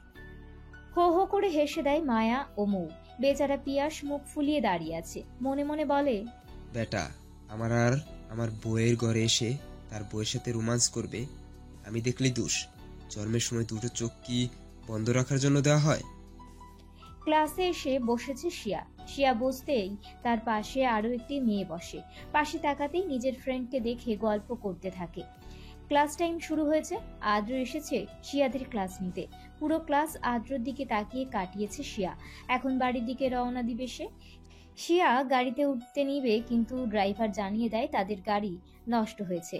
Speaker 3: হো হো করে হেসে দেয় মায়া ও মৌ। বেচারা পিয়াস মুখ ফুলিয়ে দাঁড়িয়ে আছে। মনে মনে বলে,
Speaker 14: বেটা আমার আর আমার বউয়ের ঘরে এসে তার বউয়ের সাথে রোমান্স করবে, আমি দেখলেই দোষ। জন্মের সময় দুটো চোখ কি বন্ধ রাখার জন্য দেওয়া হয়?
Speaker 3: ক্লাসে এসে বসেছে শিয়া। শিয়া বসতেই তার পাশে আরো একটি মেয়ে বসে। পাশে তাকাতেই নিজের ফ্রেন্ডকে দেখে গল্প করতে থাকে। ক্লাস টাইম শুরু হয়েছে। আদ্র এসেছে শিয়াদের ক্লাস নিতে। পুরো ক্লাস আদ্রর দিকে তাকিয়ে কাটিয়েছে শিয়া। এখন বাড়ির দিকে রওনা দিবে সে। শিয়া গাড়িতে উঠতে নিবে, কিন্তু ড্রাইভার জানিয়ে দেয় তাদের গাড়ি নষ্ট হয়েছে।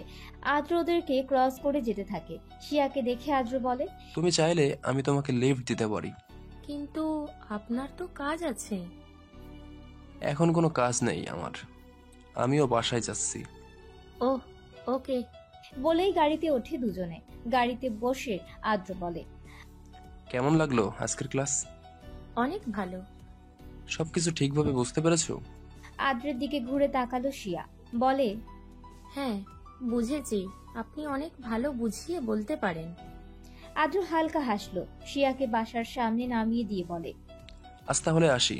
Speaker 3: আদ্র ওদেরকে ক্রস করে যেতে থাকে। শিয়াকে দেখে আদ্র বলে,
Speaker 12: তুমি চাইলে আমি তোমাকে লিফট দিতে পারি।
Speaker 11: কিন্তু আপনার তো কাজ আছে।
Speaker 12: এখন কোনো কাজ নেই আমার, আমিও বাসায় যাচ্ছি।
Speaker 11: ওহ, ওকে।
Speaker 3: বলেই গাড়িতে ওঠে দুজনে। গাড়িতে বসে আদ্র বলে,
Speaker 12: কেমন লাগলো আজকের ক্লাস?
Speaker 11: অনেক ভালো।
Speaker 12: সবকিছু ঠিকভাবে বুঝতে পেরেছো?
Speaker 3: আদ্রের দিকে ঘুরে তাকালো শিয়া, বলে,
Speaker 11: হ্যাঁ, বুঝেছি। আপনি অনেক ভালো বুঝিয়ে বলতে পারেন।
Speaker 3: আদ্র হালকা হাসলো। শিয়াকে বাসার সামনে নামিয়ে দিয়ে বলে,
Speaker 12: আজ তাহলে আসি।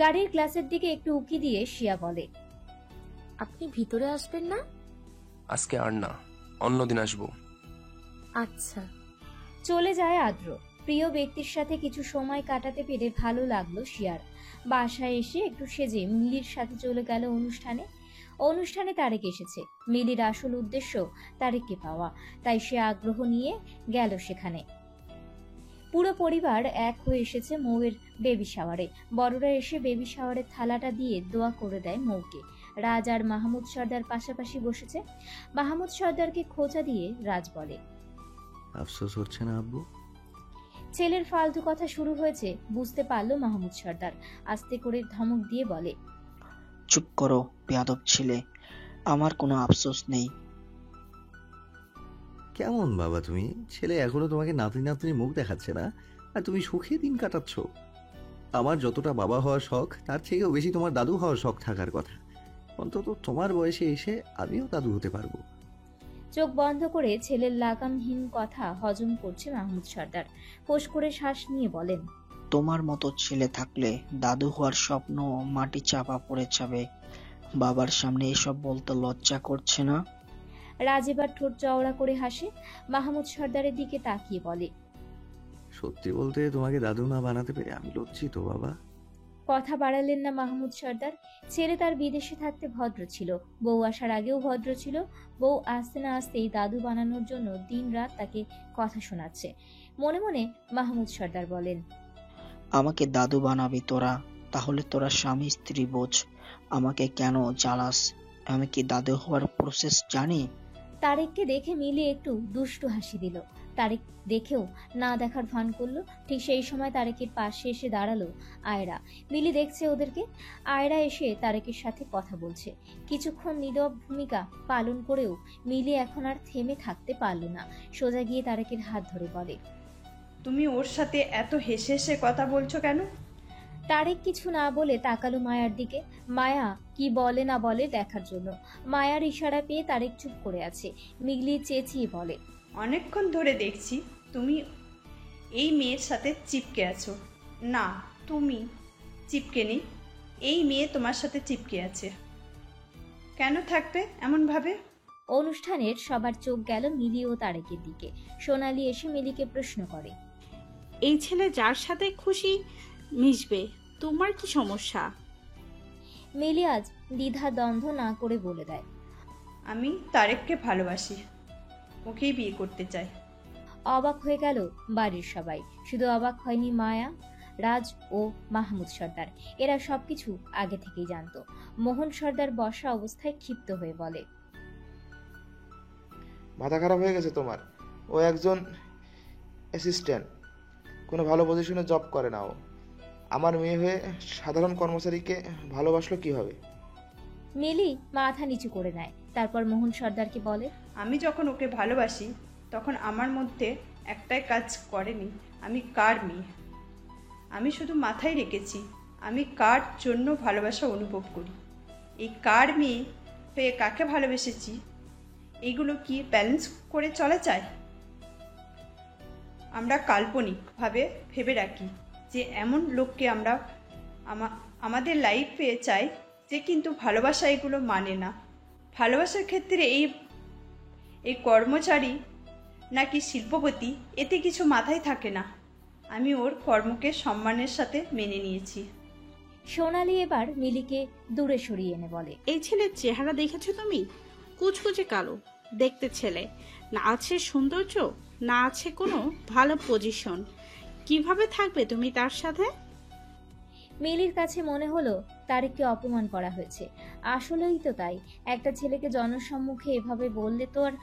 Speaker 3: গাড়ির গ্লাসের দিকে একটু উকি দিয়ে শিয়া বলে,
Speaker 11: আপনি ভিতরে আসবেন না?
Speaker 12: আজকে আর না, অন্যদিন আসবো।
Speaker 11: আচ্ছা।
Speaker 3: চলে যায় আদ্র। প্রিয় ব্যক্তির সাথে কিছু সময় কাটাতে পেরে ভালো লাগলো শিয়ার। বাসায় এসে একটু সেজে মিলির সাথে চলে গেল অনুষ্ঠানে তারেক এসেছে। মিলির আসল উদ্দেশ্য তারেককে পাওয়া, তাই সে আগ্রহ নিয়ে গেল সেখানে। পুরো পরিবার এক হয়ে এসেছে মৌয়ের বেবি শাওয়ারে। বড়রা এসে বেবি শাওয়ারের থালাটা দিয়ে দোয়া করে দেয় মৌকে। রাজ আর মাহমুদ সর্দার পাশাপাশি বসেছে। মাহমুদ সর্দারকে খোঁচা দিয়ে রাজ বলে,
Speaker 1: আফসোস হচ্ছে না আব্বু?
Speaker 3: ছেলের ফালতু কথা শুরু হয়েছে বুঝতে পারলো মাহমুদ সর্দার। আস্তে করে ধমক দিয়ে বলে,
Speaker 7: চুপ করো বেয়াদব ছেলে, আমার কোনো আফসোস নেই।
Speaker 1: কেমন বাবা তুমি? ছেলে এখনো তোমাকে নাতনি নাতনি মুখ দেখাচ্ছে না, আর তুমি সুখে দিন কাটাচ্ছ। আমার যতটা বাবা হওয়ার শখ, তার থেকেও বেশি তোমার দাদু হওয়ার শখ থাকার কথা। অন্তত তোমার বয়সে এসে আমিও দাদু হতে পারবো।
Speaker 3: চোখ বন্ধ করে ছেলের লাগামহীন কথা হজম করছে মাহমুদ সর্দার। ফোঁস করে শ্বাস নিয়ে বলেন,
Speaker 7: তোমার মতো ছেলে থাকলে দাদু হওয়ার স্বপ্ন মাটি চাপা পড়ে যাবে। বাবার সামনে এসব বলতে লজ্জা করছে না?
Speaker 3: রাজ এবার ঠোঁট চওড়া করে হাসে। মাহমুদ সর্দারের দিকে তাকিয়ে বলে,
Speaker 1: সত্যি বলতে তোমাকে দাদু না বানাতে পেরে আমি লজ্জিত বাবা।
Speaker 3: কথা বাড়ালেন না মাহমুদ সর্দার। ছেলে তার বিদেশে থাকতে ভদ্র ছিল, বউ আসার আগেও ভদ্র ছিল। বউ আসতে না আসতেই দাদু বানানোর জন্য দিন রাত তাকে কথা শোনাচ্ছে। মনে মনে মাহমুদ সর্দার বলেন,
Speaker 7: আমাকে দাদু বানাবি তোরা? তাহলে তোরা স্বামী স্ত্রী বোঝ, আমাকে কেন জ্বালাস? আমি কি দাদু হওয়ার প্রসেস জানি?
Speaker 3: তারেককে দেখে মিলি একটু দুষ্টু হাসি দিল। তারেক দেখেও না দেখার ভান করলো। ঠিক সেই সময় তারেকের পাশে এসে দাঁড়ালো আয়রা। মিলি দেখছে ওদেরকে। আয়রা এসে তারেকের সাথে কথা বলছে। কিছুক্ষণ নীরব ভূমিকা পালন করেও মিলি এখন আর থেমে থাকতে পারল না। সোজা গিয়ে তারেকের হাত ধরে বলে,
Speaker 4: তুমি ওর সাথে এত হেসে হেসে কথা বলছো কেন?
Speaker 3: তারেক কিছু না বলে তাকালো মায়ার দিকে। মায়া কি বলে না বলে দেখার জন্য। মায়ার ইশারা পেয়ে তারেক চুপ করে আছে। মিগলি চেঁচিয়ে বলে,
Speaker 4: অনেকক্ষণ ধরে দেখছি তুমি এই মেয়ের সাথে চিপকে আছো। না, তুমি চিপকে নেই, এই মেয়ে তোমার সাথে চিপকে আছে। কেন থাকবে এমন ভাবে?
Speaker 3: অনুষ্ঠানের সবার চোখ গেল মিলি ও তারেকের দিকে। সোনালি এসে মিলিকে প্রশ্ন করে,
Speaker 4: এই ছেলে যার সাথে খুশি মিশবে, তোমার কি সমস্যা?
Speaker 3: মিলি আজ দ্বিধা দ্বন্দ্ব না করে বলে দেয়,
Speaker 4: আমি তারেককে ভালোবাসি, ওকেই বিয়ে করতে চাই।
Speaker 3: অবাক হয়ে গেল বাড়ির সবাই। শুধু অবাক হয়নি মায়া, রাজ ও মাহমুদ সর্দার। এরা সবকিছু আগে থেকেই জানতো। মোহন সর্দার বসা অবস্থায় ক্ষিপ্ত হয়ে বলে,
Speaker 9: মাথা খারাপ হয়ে গেছে তোমার? ও একজন অ্যাসিস্ট্যান্ট, কোনো ভালো পজিশনে জব করে না ও। আমার মেয়ে হয়ে সাধারণ কর্মচারীকে ভালোবাসলো কিভাবে?
Speaker 3: মিলি মাথা নিচু করে নেয়। তারপর মোহন সর্দারকে বলে,
Speaker 4: আমি যখন ওকে ভালোবাসি তখন আমার মধ্যে একটাই কাজ করেনি, আমি কার মেয়ে। আমি শুধু মাথায় রেখেছি আমি কার জন্য ভালোবাসা অনুভব করি। এই কার মেয়ে হয়ে কাকে ভালোবেসেছি, এগুলো কি ব্যালেন্স করে চলা যায়? আমরা কাল্পনিকভাবে ভেবে রাখি যে এমন লোককে আমরা আমাদের লাইফে চাই, যে কিন্তু ভালোবাসা এগুলো মানে না। ভালোবাসার ক্ষেত্রে এই কর্মচারী নাকি শিল্পপতি, এতে কিছু মাথায় থাকে না। আমি ওর কর্মকে সম্মানের সাথে মেনে নিয়েছি।
Speaker 3: সোনালি এবার মিলিকে দূরে সরিয়ে এনে বলে,
Speaker 4: এই ছেলের চেহারা দেখেছো তুমি? কুচকুচে কালো দেখতে ছেলে, না আছে সৌন্দর্য, না আছে কোনো ভালো পজিশন। কিভাবে থাকবে তুমি তার সাথে?
Speaker 3: মিলির কাছে মনে হলো তারেককে অপমান করা হয়েছে। আসলেই তো তাই, একটা ছেলেকে জনসম্মুখে এভাবে বললে তো আর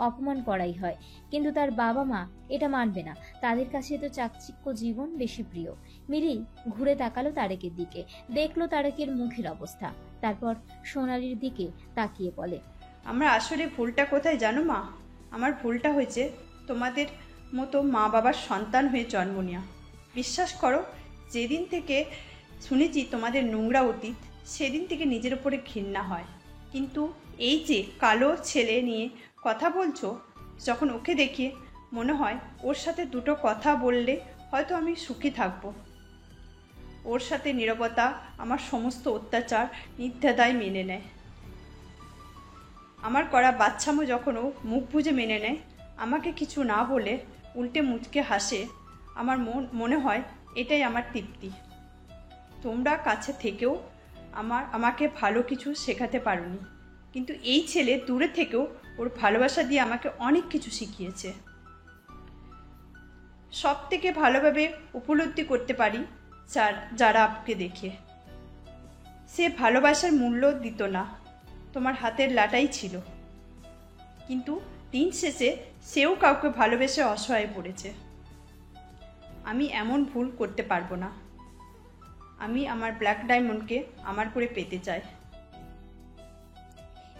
Speaker 3: অপমান করাই হয়। কিন্তু তার বাবা মা এটা মানবে না, তাদের কাছে তো চাকচিক্য জীবন বেশি প্রিয়। মিলি ঘুরে তাকালো তারেকের দিকে, দেখলো তারেকের মুখের অবস্থা, তারপর সোনালির দিকে তাকিয়ে বলে,
Speaker 4: আমরা আসলে ভুলটা কোথায় জানো মা? আমার ভুলটা হয়েছে তোমাদের মতো মা বাবার সন্তান হয়ে জন্ম নেওয়া। বিশ্বাস করো, যেদিন থেকে শুনেছি তোমাদের নোংরা অতীত, সেদিন থেকে নিজের উপরে ঘৃণা হয়। কিন্তু এই যে কালো ছেলে নিয়ে কথা বলছো, যখন ওকে দেখে মনে হয় ওর সাথে দুটো কথা বললে হয়তো আমি সুখী থাকবো। ওর সাথে নীরবতা আমার সমস্ত অত্যাচার নির্দ্বিধায় মেনে নেয়। আমার করা বাচ্চামো যখন ও মুখ বুজে মেনে নেয়, আমাকে কিছু না বলে উল্টে মুচকে হাসে, আমার মনে হয় এটাই আমার তৃপ্তি। তোমরা কাছে থেকেও আমাকে ভালো কিছু শেখাতে পারোনি, কিন্তু এই ছেলে দূরে থেকেও ওর ভালোবাসা দিয়ে আমাকে অনেক কিছু শিখিয়েছে। সব থেকে ভালোভাবে উপলব্ধি করতে পারি যারা আপকে দেখে। সে ভালোবাসার মূল্য দিত না, তোমার হাতের লাটাই ছিল, কিন্তু দিন শেষে সেও কাউকে ভালোবেসে অসহায় পড়েছে। আমি এমন ভুল করতে পারবো না। আমি আমার ব্ল্যাক ডায়মন্ডকে আমার করে পেতে চাই।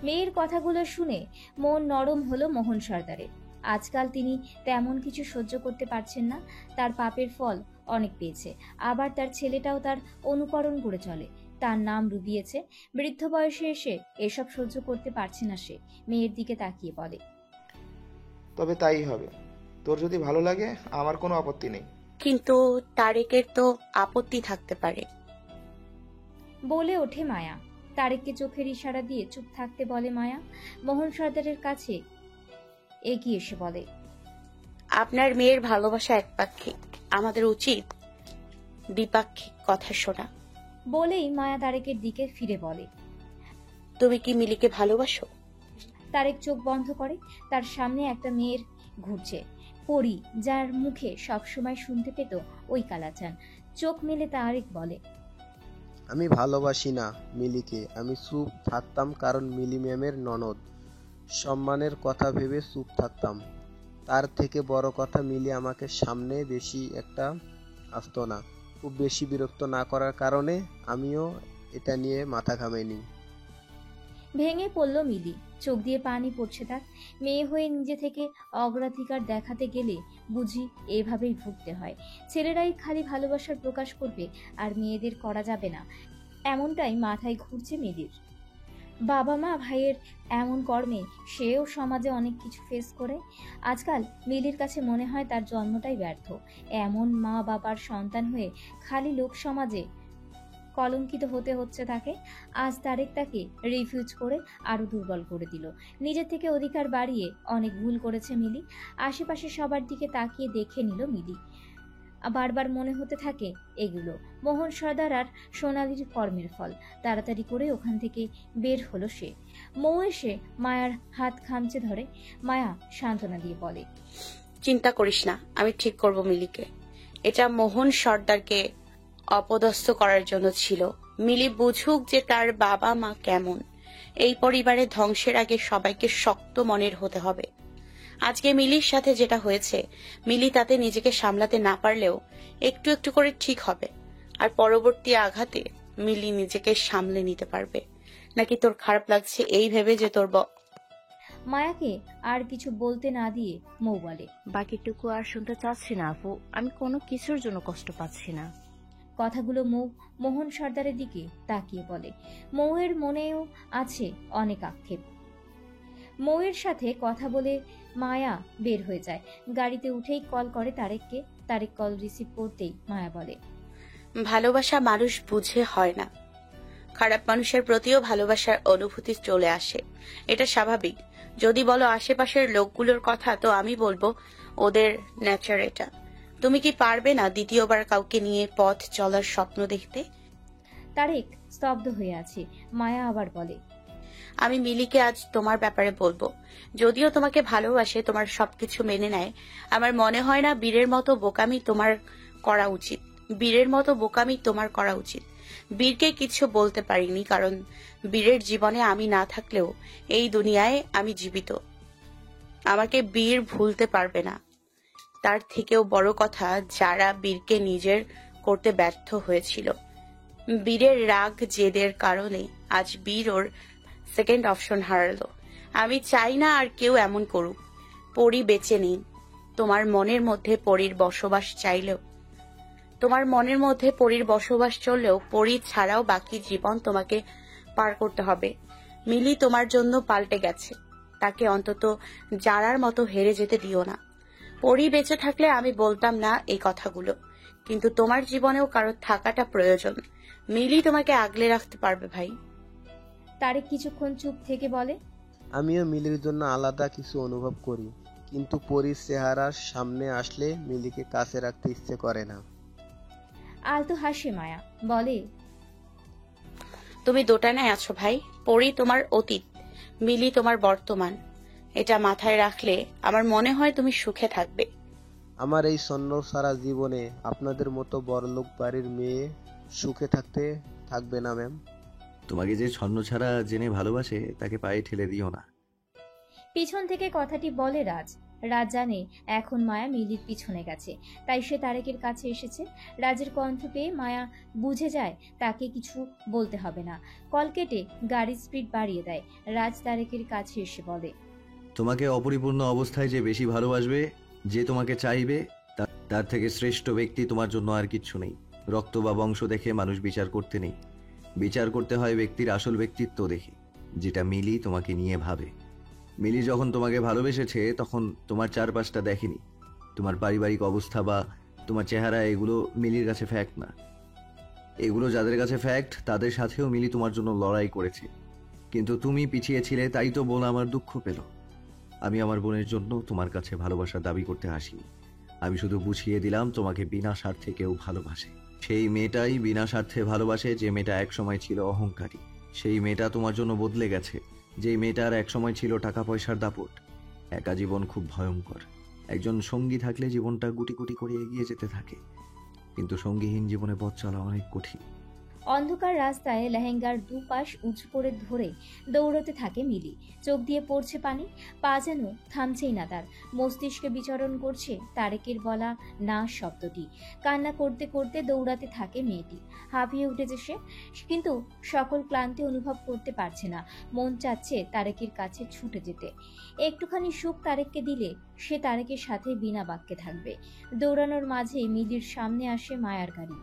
Speaker 3: মেয়ের কথাগুলো শুনে মন নরম হলো মোহন সর্দারের। আজকাল তিনি তেমন কিছু সহ্য করতে পারছেন না। তার পাপের ফল অনেক পেয়েছে, আবার তার ছেলেটাও তার অনুকরণ করে চলে। তার নাম ডুবিয়েছে। বৃদ্ধ বয়সে এসে এসব সহ্য করতে পারছে না সে। মেয়ের দিকে তাকিয়ে বলে,
Speaker 9: তবে তাই হবে। তোর যদি ভালো লাগে আমার কোনো আপত্তি নেই।
Speaker 2: কিন্তু তারেকের তো আপত্তি থাকতে পারে,
Speaker 3: বলে ওঠে মায়া। তারেককে চোখের ইশারা দিয়ে চুপ থাকতে বলে মায়া। মোহন সর্দারের কাছে এগিয়ে এসে বলে,
Speaker 2: আপনার মেয়ের ভালোবাসা একপাক্ষিক, আমাদের উচিত দ্বিপাক্ষিক কথা শোনা।
Speaker 3: বলেই মায়া তারেকের দিকে ফিরে বলে,
Speaker 2: তুমি কি মিলিকে ভালোবাসো?
Speaker 3: তারেক চোখ বন্ধ করে। তার সামনে একটা মেয়ের ঘুরছে, পরি, যার মুখে সবসময় শুনতে পেত ওই কালাচান। চোখ মেলে তারেক বলে,
Speaker 15: আমি ভালোবাসি না মিলিকে। আমি চুপ থাকতাম কারণ মিলি ম্যামের ননদ, সম্মানের কথা ভেবে চুপ থাকতাম। তার থেকে বড় কথা, মিলি আমাকে সামনে বেশি একটা আসতো না। খুব বেশি বিরক্ত না করার কারণে আমিও এটা নিয়ে মাথা ঘামাইনি।
Speaker 3: ভেঙে পড়ল মিলি, চোখ দিয়ে পানি পড়ছে তার। মেয়ে হয়ে নিজে থেকে অগ্রাধিকার দেখাতে গেলে বুঝি এভাবেই ভুগতে হয়। ছেলেরাই খালি ভালোবাসার প্রকাশ করবে আর মেয়েদের করা যাবে না, এমনটাই মাথায় ঘুরছে মেয়েদের। বাবা মা ভাইয়ের এমন কর্মে সেও সমাজে অনেক কিছু ফেস করে। আজকাল মিলির কাছে মনে হয় তার জন্মটাই ব্যর্থ। এমন মা বাবার সন্তান হয়ে খালি লোক সমাজে কলঙ্কিত হতে হচ্ছে তাকে। আজ তারেক তাকে রিফিউজ করে আরো দুর্বল করে দিল। নিজের থেকে অধিকার বাড়িয়ে অনেক ভুল করেছে মিলি। আশেপাশে সবার দিকে তাকিয়ে দেখে নিল মিলি। বারবার মনে হতে থাকে এগুলো মোহন সর্দার আর সোনালির কর্মের ফল। তাড়াতাড়ি করে ওখান থেকে বের হলো সে। মৌ এসে মায়ার হাত খামচে ধরে। মায়া সান্ত্বনা দিয়ে বলে,
Speaker 2: চিন্তা করিস না, আমি ঠিক করব মিলিকে। এটা মোহন সর্দারকে অপদস্থ করার জন্য ছিল। মিলি বুঝুক যে তার বাবা মা কেমন। এই পরিবারের ধ্বংসের আগে সবাইকে শক্ত মনের হতে হবে। আজকে মিলির সাথে যেটা হয়েছে, মিলি তাতে নিজেকে সামলাতে না পারলেও একটু একটু করে ঠিক হবে। আর পরবর্তী আঘাতে মিলি নিজেকে সামলে নিতে পারবে। নাকি তোর খারাপ লাগছে এই ভেবে যে তোর
Speaker 3: মায়াকে আর কিছু বলতে না দিয়ে মৌ বলে,
Speaker 13: বাকিটুকু আর শুনতে চাচ্ছি না আপু, আমি কোনো কিছুর জন্য কষ্ট পাচ্ছি না।
Speaker 3: কথাগুলো মৌ মোহন সর্দারের দিকে তাকিয়ে বলে। মৌয়ের মনেও আছে অনেক আক্ষেপ। মৌয়ের সাথে কথা বলে মায়া বের হয়ে যায়। গাড়িতে উঠেই কল করে তারেককে। তারেক কল রিসিভ করতেই মায়া বলে,
Speaker 2: ভালোবাসা মানুষ বুঝে হয় না। খারাপ মানুষের প্রতিও ভালোবাসার অনুভূতি চলে আসে, এটা স্বাভাবিক। যদি বলো আশেপাশের লোকগুলোর কথা, তো আমি বলবো ওদের নেচার এটা। তুমি কি পারবে না দ্বিতীয়বার কাউকে নিয়ে পথ চলার স্বপ্ন দেখতে?
Speaker 3: তারেক স্তব্ধ হয়ে আছে। মায়া আবার বলে,
Speaker 2: আমি মিলিকে আজ তোমার ব্যাপারে বলবো। যদিও তোমাকে ভালোবাসে, তোমার সবকিছু মেনে নেয়, আমার মনে হয় না বীরের মতো বোকামি তোমার করা উচিত। বীরকে কিছু বলতে পারিনি, কারণ বীরের জীবনে আমি না থাকলেও এই দুনিয়ায় আমি জীবিত। আমাকে বীর ভুলতে পারবে না। তার থেকেও বড় কথা, যারা বীরকে নিজের করতে ব্যর্থ হয়েছিল। বীরের রাগ জেদের কারণে আজ বীর ওর সেকেন্ড অপশন হারালো। আমি চাই না আর কেউ এমন করুক। পরি বেঁচে নেই। তোমার মনের মধ্যে পরীর বসবাস চললেও পরি ছাড়াও বাকি জীবন তোমাকে পার করতে হবে। মিলি তোমার জন্য পাল্টে গেছে। তাকে অন্তত জারার মতো হেরে যেতে দিও না। পরি বেঁচে থাকলে আমি বলতাম না এই কথাগুলো, কিন্তু তোমার জীবনেও কারোর থাকাটা প্রয়োজন। মিলি তোমাকে আগলে রাখতে পারবে ভাই।
Speaker 3: তারেক কিছুক্ষণ চুপ থেকে বলে,
Speaker 15: আমিও মিলির জন্য আলাদা কিছু অনুভব করি, কিন্তু পরীর চেহারার সামনে আসলে মিলিকে কাছে রাখতে ইচ্ছে করে না।
Speaker 3: আলতো হাসে মায়া, বলে,
Speaker 2: তুমি দোটানায় আছো ভাই। পরি তোমার অতীত, মিলি তোমার বর্তমান। এটা মাথায় রাখলে আমার মনে হয় তুমি সুখে থাকবে।
Speaker 15: আমার এই সন্ন সারা জীবনে আপনাদের মতো বড়লোক বাড়ির মেয়ে সুখে থাকবে না ম্যাম।
Speaker 1: তোমাকে যে ছন্ন ছাড়া জেনে ভালোবাসে তাকে পায়ে ঠেলে দিও না।
Speaker 3: পিছন থেকে কথাটি বলে রাজ। রাজ জানে এখন মায়া মিলির পিছনে গেছে, তাই সে তারেকের কাছে এসেছে। রাজের কণ্ঠ পেয়ে মায়া বুঝে যায় তাকে কিছু বলতে হবে না। কল কেটে গাড়ির স্পিড বাড়িয়ে দেয়। রাজ তারেকের কাছে এসে বলে,
Speaker 1: তোমাকে অপরিপূর্ণ অবস্থায় যে বেশি ভালোবাসবে, যে তোমাকে চাইবে, তার থেকে শ্রেষ্ঠ ব্যক্তি তোমার জন্য আর কিচ্ছু নেই। রক্ত বা বংশ দেখে মানুষ বিচার করতে নেই, বিচার করতে হয় ব্যক্তির আসল ব্যক্তিত্ব দেখে, যেটা মিলি তোমাকে নিয়ে ভাবে। মিলি যখন তোমাকে ভালোবেসেছে তখন তোমার চারপাশটা দেখেনি। তোমার পারিবারিক অবস্থা বা তোমার চেহারা, এগুলো মিলির কাছে ফ্যাক্ট না। এগুলো যাদের কাছে ফ্যাক্ট, তাদের সাথেও মিলি তোমার জন্য লড়াই করেছে, কিন্তু তুমি পিছিয়ে ছিলে, তাই তো বোন আমার দুঃখ পেল। আমি আমার বোনের জন্য তোমার কাছে ভালোবাসা দাবি করতে আসিনি। আমি শুধু বুঝিয়ে দিলাম তোমাকে বিনা স্বার্থে কেউ ভালোবাসে। সেই মেয়েটাই বিনা স্বার্থে ভালোবাসে, যে মেয়েটা একসময় ছিল অহংকারী। সেই মেয়েটা তোমার জন্য বদলে গেছে, যে মেয়েটার একসময় ছিল টাকা পয়সার দাপট। একা জীবন খুব ভয়ঙ্কর। একজন সঙ্গী থাকলে জীবনটা গুটি গুটি করে এগিয়ে যেতে থাকে, কিন্তু সঙ্গীহীন জীবনে পথ চলা অনেক কঠিন।
Speaker 3: অন্ধকার রাস্তায় লেহেঙ্গার দুপাশ উঁচু করে ধরে দৌড়তে থাকে মিলি। চোখ দিয়ে পড়ছে পানি, পা যেন থামছেই না তার। মস্তিষ্কে বিচরণ করছে তারেকের বলা না শব্দটি। কান্না করতে করতে দৌড়াতে থাকে মেয়েটি। হাঁপিয়ে উঠেছে সে, কিন্তু সকল ক্লান্তি অনুভব করতে পারছে না। মন চাচ্ছে তারেকের কাছে ছুটে যেতে। একটুখানি সুখ তারেককে দিলে সে তারেকের সাথে বিনা বাক্যে থাকবে। দৌড়ানোর মাঝে মিলির সামনে আসে মায়ার গাড়ি।